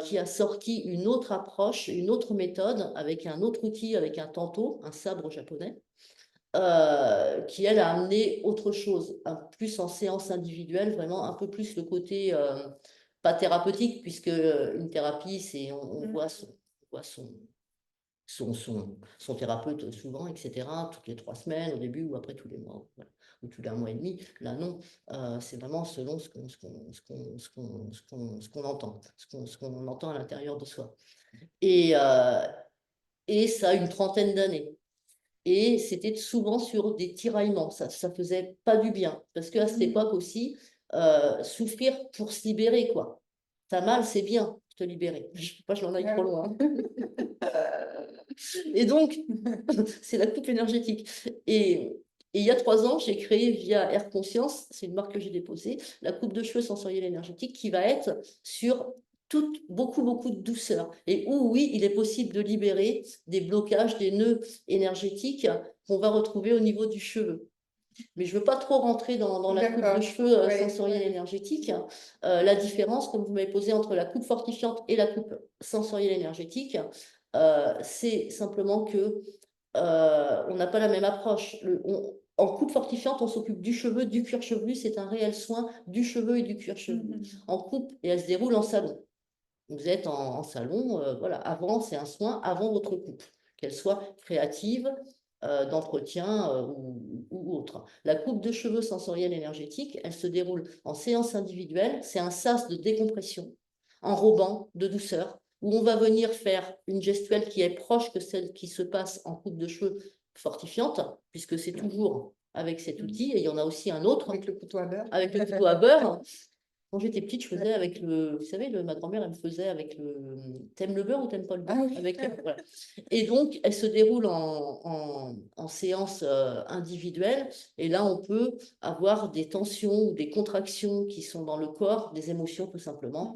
S2: qui a sorti une autre approche, une autre méthode, avec un autre outil, avec un tanto, un sabre japonais, qui, elle, a amené autre chose, plus en séance individuelle, vraiment un peu plus le côté, pas thérapeutique, puisque une thérapie, c'est on voit son thérapeute souvent, etc., toutes les 3 semaines au début ou après tous les mois, voilà, ou tous les 1 mois et demi. Là, non, c'est vraiment selon ce qu'on entend, ce qu'on entend à l'intérieur de soi. Et ça a une trentaine d'années. Et c'était souvent sur des tiraillements, ça faisait pas du bien. Parce qu'à cette époque aussi, souffrir pour se libérer, quoi. T'as mal, c'est bien, te libérer. Je ne veux pas que je m'en aille trop loin. Et donc, c'est la coupe énergétique. Et Et il y a 3 ans, j'ai créé via Air Conscience, c'est une marque que j'ai déposée, la coupe de cheveux sensorielle énergétique qui va être sur beaucoup, beaucoup de douceur. Et où, oui, il est possible de libérer des blocages, des nœuds énergétiques qu'on va retrouver au niveau du cheveu. Mais je ne veux pas trop rentrer dans la coupe de cheveux
S1: Ouais.
S2: sensorielle énergétique. La différence, comme vous m'avez posé, entre la coupe fortifiante et la coupe sensorielle énergétique, c'est simplement que on n'a pas la même approche. En coupe fortifiante, on s'occupe du cheveu, du cuir chevelu, c'est un réel soin du cheveu et du cuir chevelu. En coupe, et elle se déroule en salon. Vous êtes en salon, voilà. Avant, c'est un soin avant votre coupe, qu'elle soit créative, d'entretien ou autre. La coupe de cheveux sensorielle énergétique, elle se déroule en séance individuelle. C'est un sas de décompression, enrobant, de douceur, où on va venir faire une gestuelle qui est proche que celle qui se passe en coupe de cheveux fortifiante, puisque c'est toujours avec cet outil. Et il y en a aussi un autre,
S1: Avec le couteau à beurre.
S2: avec le couteau à beurre. Quand j'étais petite, je faisais avec vous savez, ma grand-mère, elle me faisait avec t'aimes le beurre ou t'aimes pas le beurre?
S1: Ah oui.
S2: Voilà. Et donc, elle se déroule en séance individuelle. Et là, on peut avoir des tensions ou des contractions qui sont dans le corps, des émotions tout simplement.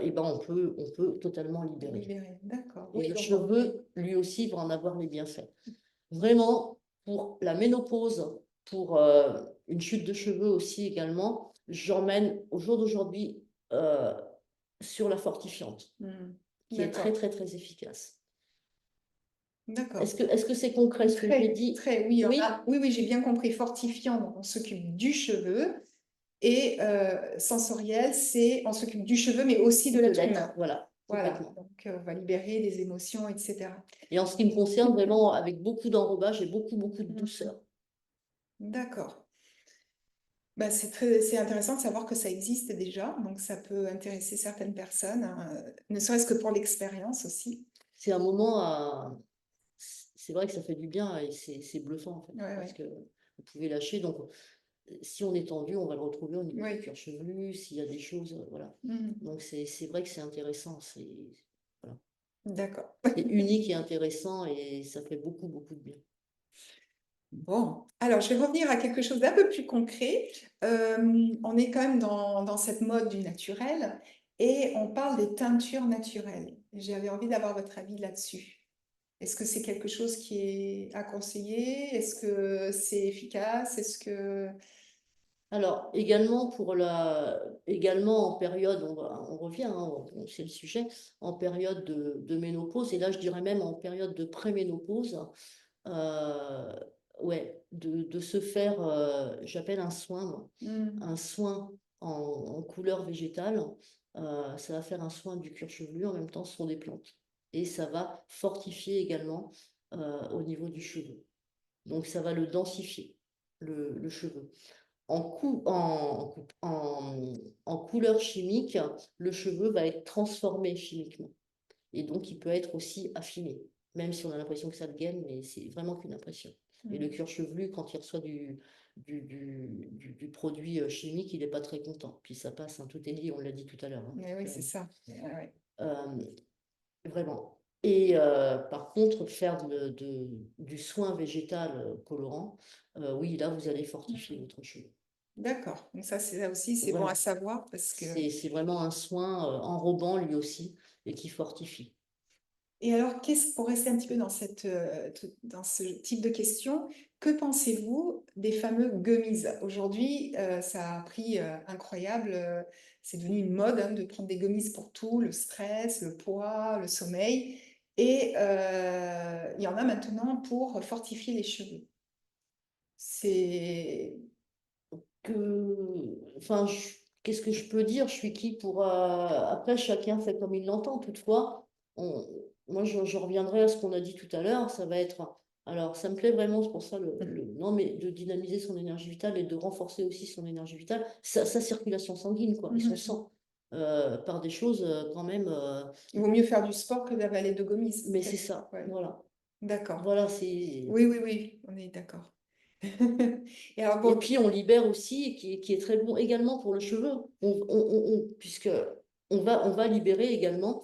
S2: Et ben, on peut totalement libérer.
S1: Libéré. D'accord.
S2: Et
S1: Oui,
S2: le
S1: donc,
S2: cheveu, lui aussi, va en avoir les bienfaits. Vraiment, pour la ménopause, pour une chute de cheveux aussi également, j'emmène au jour d'aujourd'hui sur la fortifiante, qui est très,
S1: d'accord.
S2: très, très efficace.
S1: D'accord.
S2: Est-ce que c'est concret ce que j'ai dit?
S1: Très, oui,
S2: Oui,
S1: oui, oui, j'ai bien compris. Fortifiant, donc on s'occupe du cheveu. Et sensoriel, c'est on s'occupe du cheveu, mais aussi de l'être humain.
S2: voilà,
S1: Voilà,
S2: complètement.
S1: donc on va libérer des émotions, etc.
S2: Et en ce qui me concerne, vraiment, avec beaucoup d'enrobage et beaucoup, beaucoup de douceur.
S1: D'accord. Bah, c'est intéressant de savoir que ça existe déjà, donc ça peut intéresser certaines personnes, hein, ne serait-ce que pour l'expérience aussi.
S2: C'est un moment à... C'est vrai que ça fait du bien et c'est bluffant, en fait,
S1: Ouais,
S2: parce
S1: ouais.
S2: que vous pouvez lâcher. Donc, si on est tendu, on va le retrouver au niveau
S1: Oui.
S2: du cuir chevelu, s'il y a des choses, voilà.
S1: Mhm.
S2: Donc, c'est vrai que c'est intéressant, voilà.
S1: D'accord.
S2: C'est unique et intéressant et ça fait beaucoup, beaucoup de bien.
S1: Bon, alors je vais revenir à quelque chose d'un peu plus concret. On est quand même dans cette mode du naturel et on parle des teintures naturelles. J'avais envie d'avoir votre avis là-dessus. Est-ce que c'est quelque chose qui est à conseiller? Est-ce que c'est efficace? Est-ce que...
S2: Alors, également en période, on revient, hein, c'est le sujet, en période de ménopause, et là je dirais même en période de préménopause, euh, ouais, de se faire, j'appelle un soin, moi, un soin en couleur végétale, ça va faire un soin du cuir chevelu, en même temps ce sont des plantes. Et ça va fortifier également au niveau du cheveu. Donc ça va le densifier, le cheveu. En couleur chimique, le cheveu va être transformé chimiquement. Et donc, il peut être aussi affiné, même si on a l'impression que ça le gaine, mais c'est vraiment qu'une impression. Et le cuir chevelu, quand il reçoit du produit chimique, il n'est pas très content. Puis ça passe, hein, tout est lié, on l'a dit tout à l'heure. Hein.
S1: Oui, c'est ça. Ouais.
S2: Vraiment. Et par contre, faire du soin végétal colorant, oui, là, vous allez fortifier votre cheveu.
S1: D'accord. Donc ça aussi, c'est bon
S2: Vraiment.
S1: à savoir parce que...
S2: C'est vraiment un soin enrobant lui aussi et qui fortifie.
S1: Et alors, pour rester un petit peu dans ce type de questions, que pensez-vous des fameux gummies? Aujourd'hui, ça a pris incroyable, c'est devenu une mode hein, de prendre des gummies pour tout, le stress, le poids, le sommeil. Et il y en a maintenant pour fortifier les cheveux. C'est...
S2: Enfin, qu'est-ce que je peux dire? Je suis qui pour... Après, chacun fait comme il l'entend. Toutefois, moi, je reviendrai à ce qu'on a dit tout à l'heure. Ça va être... Alors, ça me plaît vraiment, c'est pour ça, non, mais de dynamiser son énergie vitale et de renforcer aussi son énergie vitale, sa circulation sanguine, quoi, et son sang, par des choses quand même...
S1: Il vaut mieux faire du sport que d'avaler de gommis.
S2: Mais c'est ça,
S1: Ouais.
S2: voilà.
S1: D'accord.
S2: Voilà, c'est...
S1: Oui, oui, oui, on est d'accord. Et alors,
S2: Et
S1: bon,
S2: puis on libère aussi, qui est très bon également pour le cheveu, puisque on va libérer également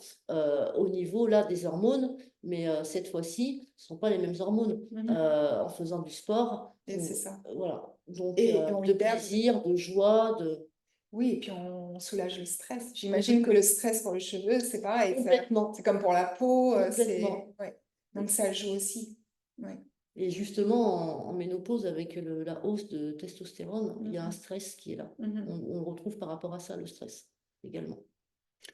S2: au niveau là des hormones, mais cette fois-ci, ce ne sont pas les mêmes hormones. En faisant du sport,
S1: Et c'est ça.
S2: voilà. Donc,
S1: Et on
S2: de
S1: libère.
S2: plaisir, de joie,
S1: Oui, et puis on soulage le stress. J'imagine que le stress pour les cheveux, c'est pareil.
S2: complètement,
S1: C'est comme pour la peau.
S2: complètement.
S1: Ouais. Donc ça joue aussi. Ouais.
S2: Et justement, en ménopause, avec la hausse de testostérone, il y a un
S1: Mhm.
S2: stress qui est là.
S1: Mhm.
S2: On le retrouve par rapport à ça, le stress également.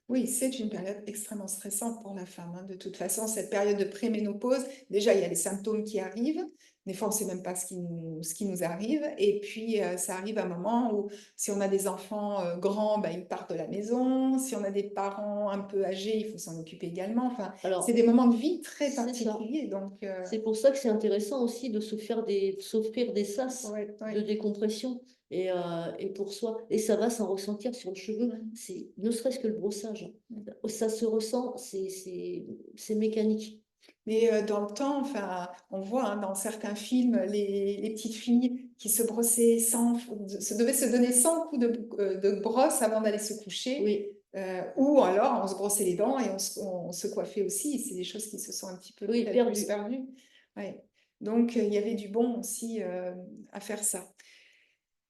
S1: Oui, c'est une période extrêmement stressante pour la femme, hein. De toute façon, cette période de préménopause, déjà, il y a les symptômes qui arrivent. Des fois, on ne sait même pas ce qui nous arrive. Et puis, ça arrive à un moment où, si on a des enfants grands, bah, ils partent de la maison. Si on a des parents un peu âgés, il faut s'en occuper également. Enfin, c'est
S2: Alors,
S1: des moments de vie très
S2: c'est ça.
S1: particuliers. Donc,
S2: C'est pour ça que c'est intéressant aussi de s'offrir des sas
S1: ouais,
S2: de décompression et pour soi. Et ça va s'en ressentir sur le cheveu.
S1: Mhm.
S2: C'est ne serait-ce que le brossage.
S1: Mhm.
S2: Ça se ressent, c'est mécanique.
S1: Mais dans le temps, enfin, on voit hein, dans certains films les petites filles qui se brossaient devaient se donner 100 coups de brosse avant d'aller se coucher.
S2: Oui,
S1: Ou alors on se brossait les dents et on se coiffait aussi. C'est des choses qui se sont un petit peu
S2: oui,
S1: peut-être plus
S2: perdu.
S1: perdues. Ouais. Donc il y avait du bon aussi à faire ça.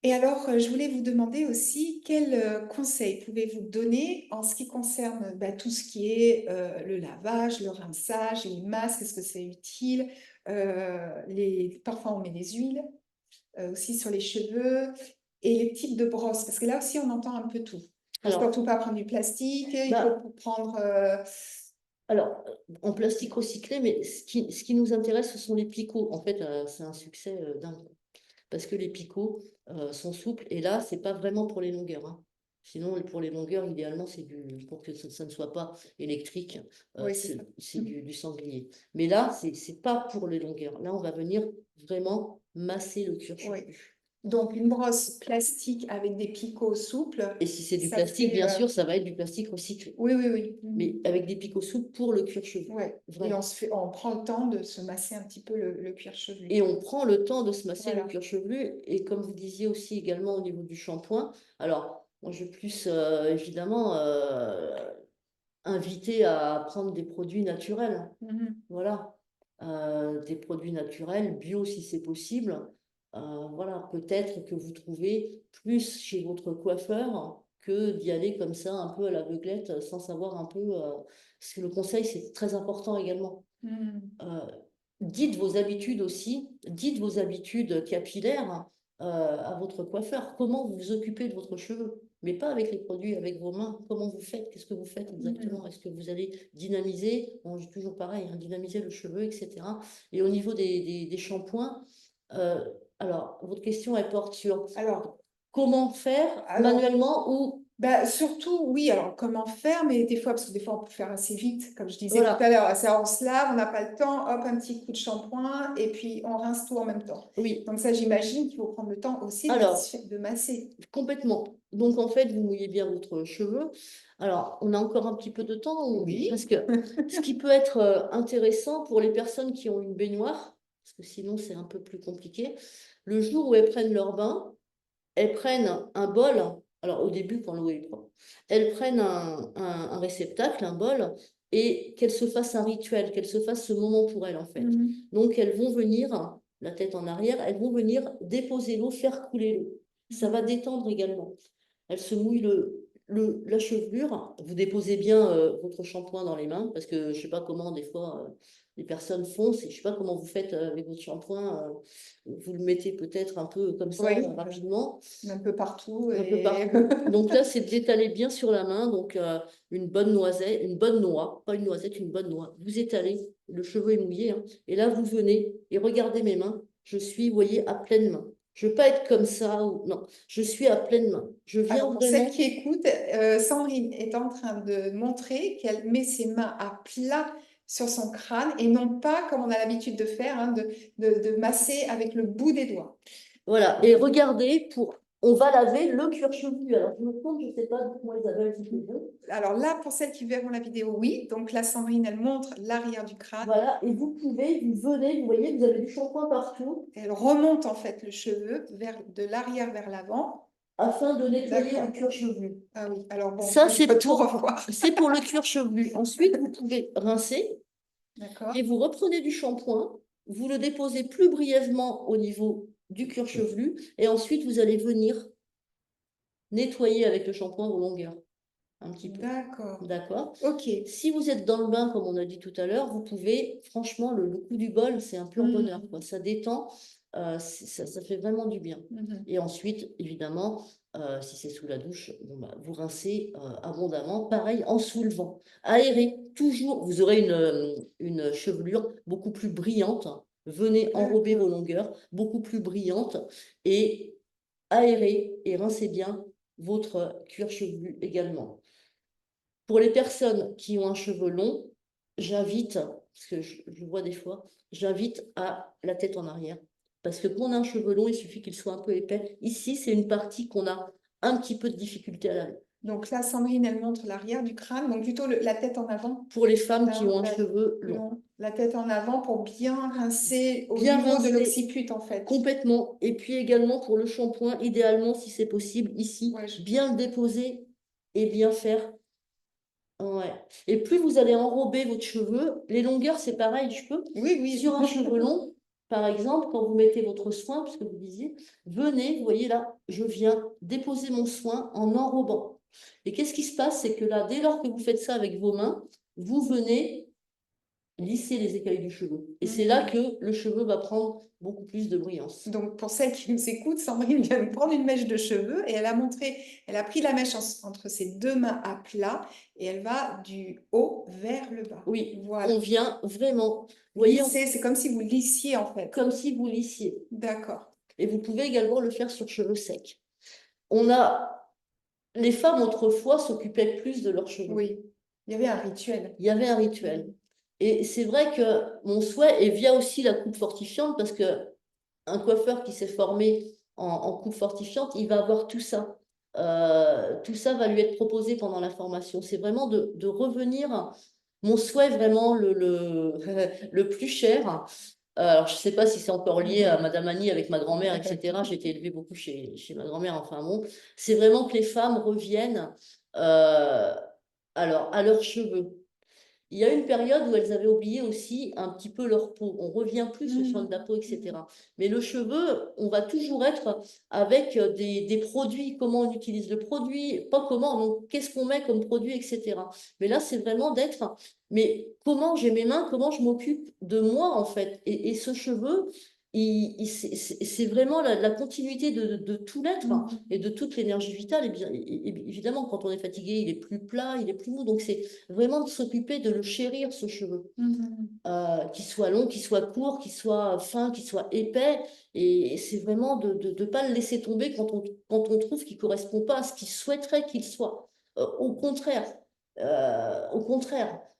S1: Et alors, je voulais vous demander aussi quels conseils pouvez-vous donner en ce qui concerne bah, tout ce qui est le lavage, le rinçage, les masques, est-ce que c'est utile? Parfois, on met des huiles aussi sur les cheveux et les types de brosses, parce que là aussi, on entend un peu tout. Il faut
S2: Alors,
S1: surtout pas prendre du plastique, il
S2: bah,
S1: faut prendre...
S2: alors, en plastique recyclé, mais ce qui nous intéresse, ce sont les picots. En fait, c'est un succès dingue. Parce que les picots sont souples. Et là, c'est pas vraiment pour les longueurs, hein. Sinon, pour les longueurs, idéalement, pour que ça ne soit pas électrique,
S1: Oui, c'est ça.
S2: c'est du sanglier. Mais là, c'est pas pour les longueurs. Là, on va venir vraiment masser le cuir
S1: Oui.
S2: chevelu.
S1: Donc, une brosse plastique avec des picots souples,
S2: Et si c'est du
S1: ça
S2: plastique,
S1: fait...
S2: bien sûr, ça va être du plastique recyclé.
S1: Oui, oui, oui.
S2: Mais avec des picots souples pour le cuir chevelu.
S1: Ouais. Et
S2: Vraiment.
S1: on prend le temps de se masser un petit peu le cuir chevelu.
S2: Et on prend le temps de se masser le
S1: Voilà.
S2: cuir chevelu. Et comme vous disiez aussi également au niveau du shampoing, alors moi je vais plus évidemment inviter à prendre des produits naturels.
S1: Mhm.
S2: Voilà. Des produits naturels, bio si c'est possible. Voilà, peut-être que vous trouvez plus chez votre coiffeur que d'y aller comme ça un peu à l'aveuglette sans savoir un peu. Parce que le conseil, c'est très important également.
S1: Mhm.
S2: Euh, Dites vos habitudes aussi, dites vos habitudes capillaires à votre coiffeur. Comment vous vous occupez de votre cheveu, mais pas avec les produits, avec vos mains. Comment vous faites? Qu'est-ce que vous faites exactement?
S1: Mhm.
S2: Est-ce que vous allez dynamiser? On dit toujours pareil, hein, dynamiser le cheveu, etc. Et au niveau des shampoings, euh, alors votre question elle porte sur
S1: Alors,
S2: comment faire
S1: alors
S2: manuellement ou
S1: bah, surtout, oui, alors comment faire, mais des fois, parce que des fois on peut faire assez vite, comme je disais tout à
S2: voilà,
S1: l'heure, ça on se lave, on n'a pas le temps, hop, un petit coup de shampoing, et puis on rince tout en même temps.
S2: oui.
S1: Donc ça, j'imagine qu'il faut prendre le temps aussi
S2: Alors,
S1: de masser.
S2: complètement. Donc, en fait, vous mouillez bien votre cheveu. Alors, on a encore un petit peu de temps parce
S1: Oui.
S2: que ce qui peut être intéressant pour les personnes qui ont une baignoire, parce que sinon c'est un peu plus compliqué, le jour où elles prennent leur bain, elles prennent un bol. Alors, au début, quand l'eau est propre, elles prennent un réceptacle, un bol, et qu'elles se fassent un rituel, qu'elles se fassent ce moment pour elles, en fait.
S1: Mhm.
S2: Donc, elles vont venir, la tête en arrière, elles vont venir déposer l'eau, faire couler l'eau. Ça va détendre également. Elles se mouillent la chevelure. Vous déposez bien votre shampoing dans les mains, parce que je ne sais pas comment, des fois, les personnes font. Je ne sais pas comment vous faites avec votre shampoing. Vous le mettez peut-être un peu comme ça,
S1: Oui,
S2: rapidement,
S1: un peu partout.
S2: un peu
S1: Et...
S2: partout. Donc là, c'est d'étaler bien sur la main. Donc, une bonne noisette, une bonne noix, pas une noisette, une bonne noix. Vous étalez, le cheveu est mouillé, hein. Et là, vous venez et regardez mes mains. Je suis, vous voyez, à pleine main. Je ne veux pas être comme ça. Non, je suis à pleine main. Je viens
S1: Alors, pour celles
S2: vraiment.
S1: qui écoutent, Sandrine est en train de montrer qu'elle met ses mains à plat sur son crâne et non pas comme on a l'habitude de faire, hein, de masser avec le bout des doigts.
S2: Voilà. Et regardez, on va laver le cuir chevelu. Alors, je me trompe, je ne sais pas, dites-moi Isabelle, si c'est bien.
S1: Alors là, pour celles qui verront la vidéo, oui. Donc là, Sandrine, elle montre l'arrière du crâne.
S2: Voilà. Et vous venez, vous voyez, vous avez du shampoing partout.
S1: Elle remonte en fait le cheveu de l'arrière vers l'avant.
S2: afin de nettoyer le
S1: D'accord.
S2: cuir chevelu.
S1: Ah oui, alors bon,
S2: Ça,
S1: il faut tout
S2: pour,
S1: revoir.
S2: c'est pour le cuir chevelu. Ensuite, vous pouvez rincer
S1: D'accord.
S2: et vous reprenez du shampoing, vous le déposez plus brièvement au niveau du cuir chevelu et ensuite vous allez venir nettoyer avec le shampoing vos longueurs, un petit peu.
S1: D'accord.
S2: D'accord?
S1: Ok.
S2: Si vous êtes dans le bain, comme on a dit tout à l'heure, vous pouvez, franchement, le coup du bol, c'est un pur bonheur, quoi. Ça détend, ça fait vraiment du bien.
S1: Mhm.
S2: Et ensuite, évidemment, si c'est sous la douche, bon, bah, vous rincez abondamment, pareil, en soulevant. Aérez toujours, vous aurez une chevelure beaucoup plus brillante. Venez enrober vos
S1: D'accord.
S2: longueurs, beaucoup plus brillante, et aérez et rincez bien votre cuir chevelu également. Pour les personnes qui ont un cheveu long, j'invite, parce que je vois des fois, j'invite à la tête en arrière. Parce que quand on a un cheveu long, il suffit qu'il soit un peu épais. Ici, c'est une partie qu'on a un petit peu de difficulté à laver.
S1: Donc là, Sandrine, elle montre l'arrière du crâne, donc plutôt la tête en avant.
S2: Pour les femmes qui
S1: Là,
S2: ont un cheveu long.
S1: long. La tête en avant pour bien rincer au
S2: Bien
S1: niveau de
S2: rincer
S1: l'occiput, en fait.
S2: complètement. Et puis également pour le shampoing, idéalement, si c'est possible, ici,
S1: Ouais,
S2: bien le déposer et bien faire. Ouais. Et plus vous allez enrober votre cheveu, les longueurs, c'est pareil, je peux.
S1: Oui, oui.
S2: Sur un cheveu long, par exemple, quand vous mettez votre soin, puisque vous disiez, venez, vous voyez là, je viens déposer mon soin en enrobant. Et qu'est-ce qui se passe? C'est que là, dès lors que vous faites ça avec vos mains, vous venez lisser les écailles du cheveu. Et c'est là que le cheveu va prendre beaucoup plus de brillance.
S1: Donc, pour celles qui nous écoutent, Sandrine vient de prendre une mèche de cheveux et elle a montré, elle a pris la mèche entre ses deux mains à plat et elle va du haut vers le bas.
S2: Oui,
S1: Voilà.
S2: on vient vraiment, vous voyez,
S1: Lisser, c'est comme si vous lissiez en fait.
S2: comme si vous lissiez.
S1: D'accord.
S2: Et vous pouvez également le faire sur cheveux secs. Les femmes autrefois s'occupaient plus de leurs cheveux.
S1: Oui, il y avait un rituel.
S2: Il y avait un rituel. Et c'est vrai que mon souhait, et via aussi la coupe fortifiante, parce que un coiffeur qui s'est formé en coupe fortifiante, il va avoir tout ça. Tout ça va lui être proposé pendant la formation. C'est vraiment de revenir. Mon souhait vraiment le plus cher. Alors, je ne sais pas si c'est encore lié à Madame Annie avec ma grand-mère, etc. J'ai été élevée beaucoup chez ma grand-mère, enfin bon. C'est vraiment que les femmes reviennent alors, à leurs cheveux. Il y a une période où elles avaient oublié aussi un petit peu leur peau. On revient plus sur le soin de la peau, etc. Mais le cheveu, on va toujours être avec des produits, comment on utilise le produit, pas comment, donc qu'est-ce qu'on met comme produit, etc. Mais là, c'est vraiment d'être, mais comment j'ai mes mains, comment je m'occupe de moi, en fait. Et ce cheveu, c'est vraiment la continuité de tout l'être et de toute l'énergie vitale. Et bien, évidemment, quand on est fatigué, il est plus plat, il est plus mou. Donc, c'est vraiment de s'occuper de le chérir, ce cheveu. Qu'il soit long, qu'il soit court, qu'il soit fin, qu'il soit épais. Et c'est vraiment de ne pas le laisser tomber quand on trouve qu'il ne correspond pas à ce qu'il souhaiterait qu'il soit. Au contraire,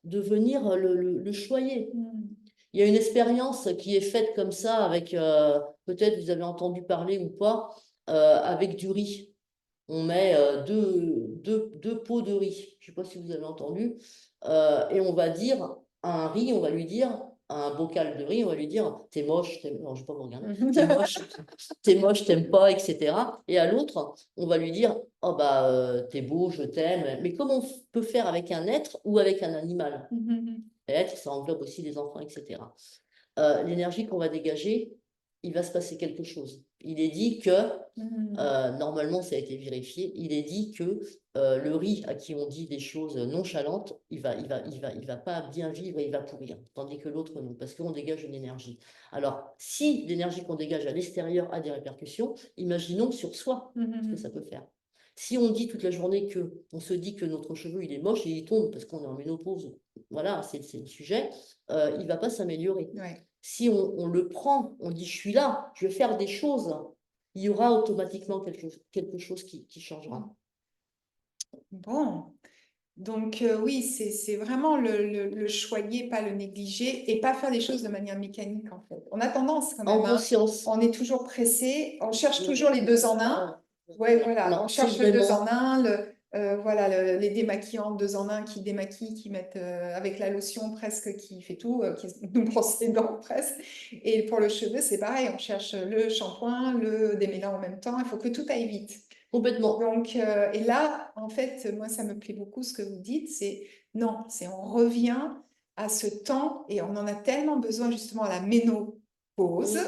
S2: de venir le choyer. Il y a une expérience qui est faite comme ça avec, peut-être vous avez entendu parler ou pas, avec du riz. On met deux pots de riz, je ne sais pas si vous avez entendu, et on va dire à un riz, on va lui dire, à un bocal de riz, on va lui dire, t'es moche, non, je ne vais pas vous regarder, t'es moche, t'aimes pas, etc. Et à l'autre, on va lui dire, oh bah, t'es beau, je t'aime. Mais comment on peut faire avec un être ou avec un animal? Être, ça englobe aussi les enfants, etc. L'énergie qu'on va dégager, il va se passer quelque chose. Il est dit que, normalement ça a été vérifié, il est dit que le riz à qui on dit des choses nonchalantes, il va pas bien vivre et il va pourrir, tandis que l'autre non, parce qu'on dégage une énergie. Alors, si l'énergie qu'on dégage à l'extérieur a des répercussions, imaginons sur soi ce que ça peut faire. Si on dit toute la journée on se dit que notre cheveu il est moche et il tombe parce qu'on est en ménopause, voilà, c'est le sujet, il ne va pas s'améliorer.
S1: Ouais.
S2: Si on le prend, on dit je suis là, je vais faire des choses, il y aura automatiquement quelque chose qui changera.
S1: Bon, donc oui, c'est vraiment le choyer, pas le négliger et pas faire les choses de manière mécanique en fait. On a tendance quand
S2: En
S1: même, hein.
S2: conscience.
S1: On est toujours pressé, on cherche toujours les deux en un. Ouais, voilà,
S2: Non,
S1: on
S2: c'est
S1: cherche le deux
S2: vraiment.
S1: en un, voilà, les démaquillants deux en un qui démaquillent, qui mettent avec la lotion presque qui fait tout, qui nous brosse les dents presque. Et pour le cheveu, c'est pareil, on cherche le shampoing, le démêlant en même temps, il faut que tout aille vite.
S2: Complètement.
S1: Donc, et là, en fait, moi, ça me plaît beaucoup ce que vous dites, c'est non, c'est on revient à ce temps et on en a tellement besoin justement à la ménopause,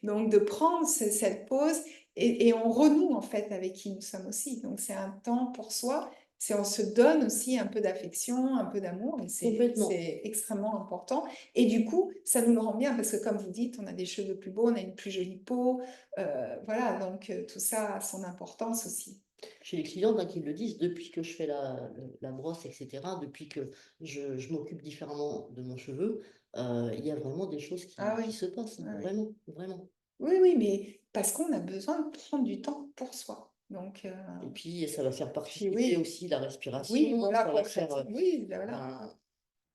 S1: donc de prendre cette pause et on renoue en fait avec qui nous sommes aussi. Donc, c'est un temps pour soi, c'est on se donne aussi un peu d'affection, un peu d'amour et
S2: Complètement.
S1: c'est extrêmement important. Et du coup, ça nous le rend bien parce que comme vous dites, on a des cheveux plus beaux, on a une plus jolie peau, voilà, donc tout ça a son importance aussi.
S2: J'ai les clientes qui le disent, depuis que je fais la brosse, etc., depuis que je m'occupe différemment de mon cheveu, il y a vraiment des choses
S1: Ah
S2: qui
S1: oui,
S2: se passent,
S1: ouais, ouais.
S2: vraiment, vraiment.
S1: Oui, oui, mais parce qu'on a besoin de prendre du temps pour soi. Donc,
S2: Et puis, ça va faire
S1: puis
S2: participer
S1: oui,
S2: aussi la
S1: oui,
S2: respiration,
S1: voilà,
S2: ça va faire,
S1: concrètement. Oui, ben voilà.
S2: ben,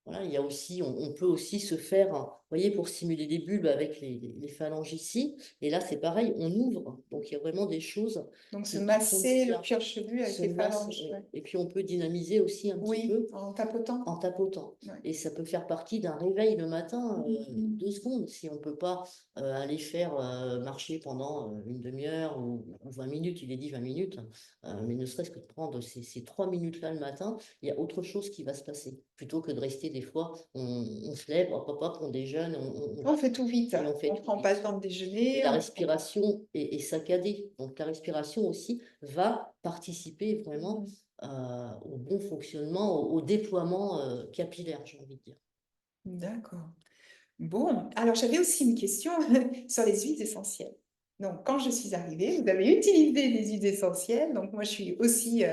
S2: voilà, il y a aussi, on peut aussi se faire, vous voyez, pour stimuler les bulbes avec les phalanges ici. Et là, c'est pareil, on ouvre. Donc, il y a vraiment des choses
S1: Donc, se
S2: qui font du
S1: masser le
S2: bien.
S1: cuir chevelu avec
S2: Se
S1: les
S2: masse,
S1: phalanges.
S2: oui.
S1: Ouais.
S2: Et puis, on peut dynamiser aussi un petit
S1: Oui,
S2: peu
S1: en tapotant.
S2: en tapotant.
S1: Ouais.
S2: Et ça peut faire partie d'un réveil le matin,
S1: Mhm.
S2: 2 secondes. Si on ne peut pas aller faire marcher pendant une demi-heure ou 20 minutes, il est dit 20 minutes, mais ne serait-ce que de prendre ces 3 minutes-là le matin, il y a autre chose qui va se passer. Plutôt que de rester des fois, on se lève, hop, hop, hop, on déjeune,
S1: On fait tout vite.
S2: et on fait
S1: On
S2: tout
S1: prend pas le
S2: vite.
S1: temps de
S2: Et
S1: déjeuner.
S2: la
S1: On prend pas.
S2: respiration est saccadée. Donc la respiration aussi va participer vraiment
S1: Mhm.
S2: au bon fonctionnement, au déploiement capillaire, j'ai envie de dire.
S1: D'accord. Bon, alors j'avais aussi une question sur les huiles essentielles. Donc, quand je suis arrivée, vous avez utilisé des huiles essentielles. Donc, moi, je suis aussi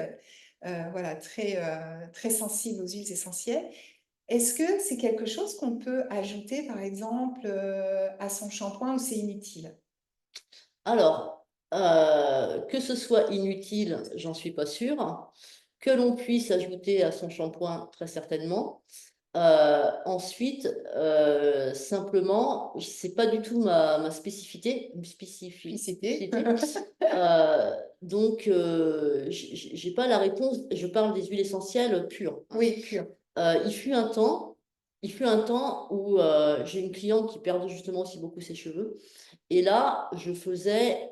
S1: voilà, très sensible aux huiles essentielles. Est-ce que c'est quelque chose qu'on peut ajouter, par exemple, à son shampoing ou c'est inutile?
S2: Alors, que ce soit inutile, j'en suis pas sûre. Que l'on puisse ajouter à son shampoing, très certainement. Ensuite, simplement, c'est pas du tout ma
S1: Publicité.
S2: spécificité. Donc, j'ai pas la réponse. Je parle des huiles essentielles pures, hein.
S1: Oui, pur.
S2: Il fut un temps, où j'ai une cliente qui perdait justement aussi beaucoup ses cheveux. Et là, je faisais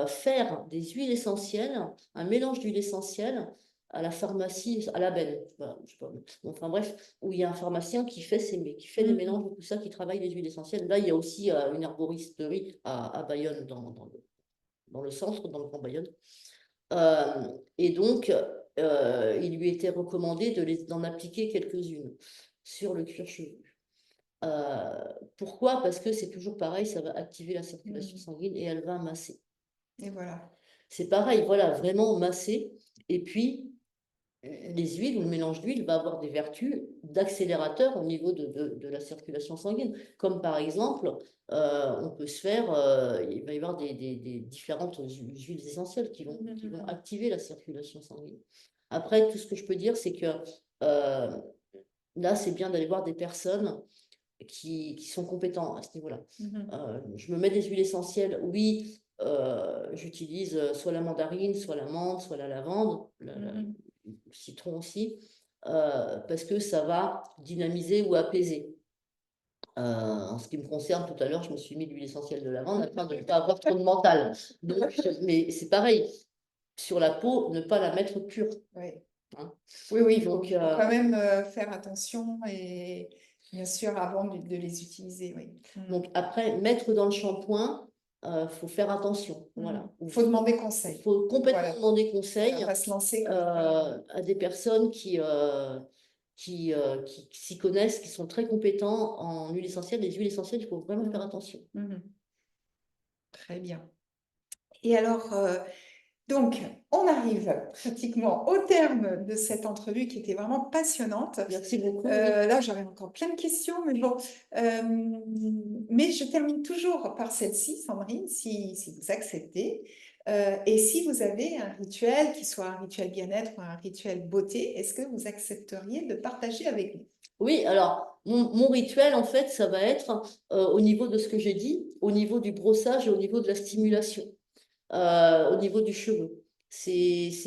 S2: faire des huiles essentielles, un mélange d'huiles essentielles à la pharmacie, à la benne. Voilà, je sais pas, bon, enfin bref, où il y a un pharmacien qui fait des mélanges de tout ça, qui travaille les huiles essentielles. Là, il y a aussi une herboristerie à Bayonne, dans le centre, dans le Grand Bayonne. Et donc, il lui était recommandé d'en appliquer quelques-unes sur le cuir chevelu. Pourquoi? Parce que c'est toujours pareil, ça va activer la circulation sanguine et elle va masser.
S1: Et voilà.
S2: C'est pareil, voilà, vraiment masser. Et puis, les huiles ou le mélange d'huile va avoir des vertus d'accélérateur au niveau de la circulation sanguine. Comme par exemple, on peut se faire, il va y avoir des différentes huiles essentielles qui vont activer la circulation sanguine. Après, tout ce que je peux dire, c'est que là, c'est bien d'aller voir des personnes qui sont compétents à ce niveau-là. Je me mets des huiles essentielles, oui, j'utilise soit la mandarine, soit la menthe, soit la lavande, le citron aussi, parce que ça va dynamiser ou apaiser. En ce qui me concerne, tout à l'heure, je me suis mis de l'huile essentielle de lavande afin de ne pas avoir trop de mental. Donc, mais c'est pareil, sur la peau, ne pas la mettre pure,
S1: Oui.
S2: hein.
S1: Oui, oui, il faut,
S2: Donc,
S1: faut quand même faire attention et bien sûr avant de les utiliser, oui.
S2: donc après, mettre dans le shampoing, faut faire attention. Voilà.
S1: Il faut demander
S2: Il
S1: conseil.
S2: faut complètement
S1: Voilà.
S2: demander
S1: On
S2: conseil
S1: va pas se lancer comme ça.
S2: à des personnes qui s'y connaissent, qui sont très compétents en huile essentielle. Les huiles essentielles, il faut vraiment faire attention.
S1: Très bien. Et alors, donc, on arrive pratiquement au terme de cette entrevue qui était vraiment passionnante.
S2: Merci beaucoup.
S1: Là, j'aurais encore plein de questions, mais bon. Mais je termine toujours par celle-ci, Sandrine, si vous acceptez. Et si vous avez un rituel, qui soit un rituel bien-être ou un rituel beauté, est-ce que vous accepteriez de partager avec nous?
S2: Oui, alors, mon rituel, en fait, ça va être au niveau de ce que j'ai dit, au niveau du brossage et au niveau de la stimulation, au niveau du cheveu.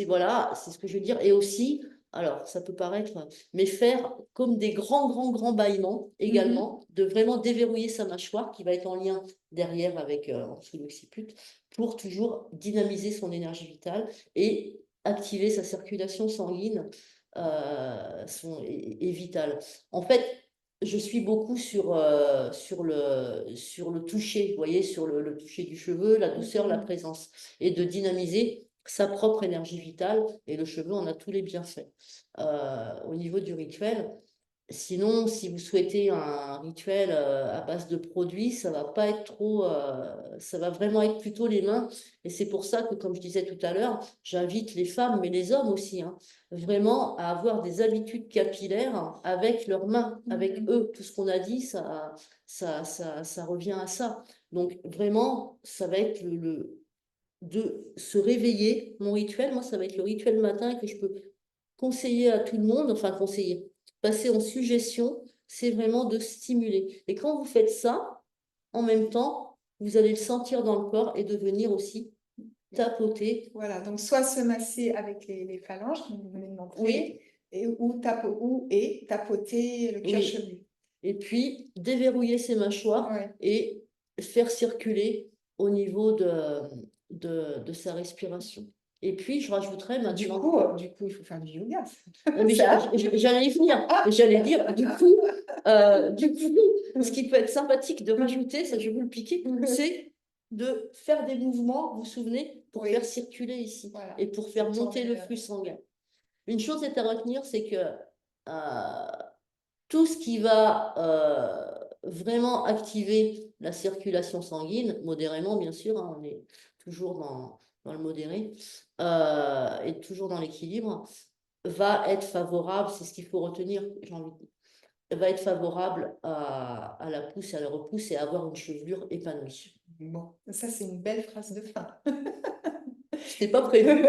S2: Voilà, c'est ce que je veux dire. Et aussi, alors ça peut paraître, mais faire comme des grands, grands, grands bâillements également, de vraiment déverrouiller sa mâchoire qui va être en lien derrière avec en dessous l'occiput, pour toujours dynamiser son énergie vitale et activer sa circulation sanguine et vitale. En fait, je suis beaucoup sur le toucher, vous voyez, sur le toucher du cheveu, la douceur, la présence, et de dynamiser sa propre énergie vitale, et le cheveu en a tous les bienfaits. Au niveau du rituel, sinon, si vous souhaitez un rituel à base de produits, ça va pas être trop, ça va vraiment être plutôt les mains. Et c'est pour ça que, comme je disais tout à l'heure, j'invite les femmes, mais les hommes aussi, hein, vraiment à avoir des habitudes capillaires avec leurs mains, avec eux. Tout ce qu'on a dit, ça revient à ça. Donc vraiment, ça va être de se réveiller. Mon rituel, moi, ça va être le rituel matin que je peux conseiller à tout le monde, enfin conseiller, passer en suggestion, c'est vraiment de stimuler. Et quand vous faites ça, en même temps, vous allez le sentir dans le corps et devenir aussi tapoter.
S1: Voilà, donc soit se masser avec les phalanges, comme vous venez de montrer,
S2: Oui,
S1: et tapoter le cuir
S2: oui.
S1: chevelu.
S2: Et puis, déverrouiller ses mâchoires
S1: Ouais.
S2: et faire circuler au niveau de sa respiration. Et puis, je rajouterais maintenant...
S1: Du coup, il faut faire du yoga.
S2: Mais
S1: Ça.
S2: j'allais y venir. J'allais dire, du coup, ce qui peut être sympathique de rajouter, ça je vais vous le piquer, c'est de faire des mouvements, vous vous souvenez, pour
S1: Oui.
S2: faire circuler ici
S1: Voilà.
S2: et pour faire monter
S1: Tourner
S2: le flux sanguin. Une chose est à retenir, c'est que tout ce qui va vraiment activer la circulation sanguine, modérément bien sûr, hein, on est toujours dans le modéré, et toujours dans l'équilibre, va être favorable, c'est ce qu'il faut retenir, j'ai envie de dire, va être favorable à la pousse, à la repousse et à avoir une chevelure épanouie.
S1: Bon, ça c'est une belle phrase de fin.
S2: Je n'étais pas prévu.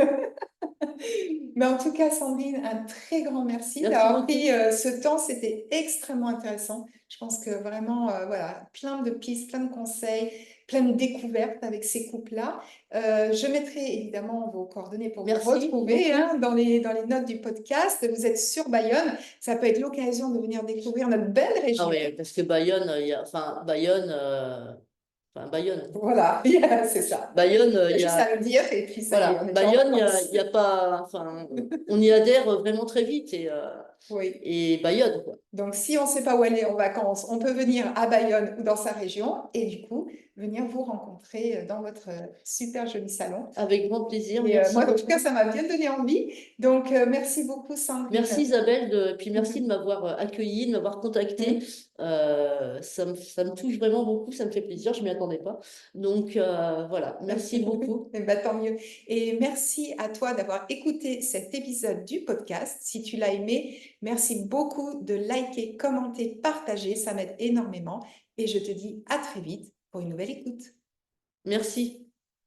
S1: Mais en tout cas, Sandrine, un très grand merci
S2: Merci
S1: d'avoir
S2: beaucoup.
S1: pris ce temps. C'était extrêmement intéressant. Je pense que vraiment, voilà, plein de pistes, plein de conseils, plein de découvertes avec ces couples-là. Je mettrai évidemment vos coordonnées pour vous
S2: Merci
S1: retrouver
S2: beaucoup.
S1: dans les notes du podcast. Vous êtes sur Bayonne. Ça peut être l'occasion de venir découvrir notre belle
S2: Ah
S1: région.
S2: oui, parce que Bayonne, Bayonne.
S1: Voilà, c'est ça.
S2: Bayonne,
S1: Il y a juste à le dire et puis ça y est,
S2: voilà,
S1: on est déjà en
S2: Bayonne,
S1: vacances.
S2: il y a pas, enfin, on y adhère vraiment très vite
S1: Oui.
S2: et Bayonne, quoi.
S1: Donc, si on ne sait pas où aller en vacances, on peut venir à Bayonne ou dans sa région et du coup, venir vous rencontrer dans votre super joli salon.
S2: Avec grand plaisir,
S1: Et
S2: merci
S1: moi, en tout cas,
S2: beaucoup.
S1: ça m'a bien donné envie. Donc, merci beaucoup, Sandrine.
S2: Merci Isabelle, puis merci de m'avoir accueilli, de m'avoir contacté. Ça me touche vraiment beaucoup, ça me fait plaisir, je ne m'y attendais pas. Donc voilà, merci beaucoup.
S1: Eh ben, tant mieux. Et merci à toi d'avoir écouté cet épisode du podcast. Si tu l'as aimé, merci beaucoup de liker, commenter, partager. Ça m'aide énormément. Et je te dis à très vite pour une nouvelle écoute.
S2: Merci.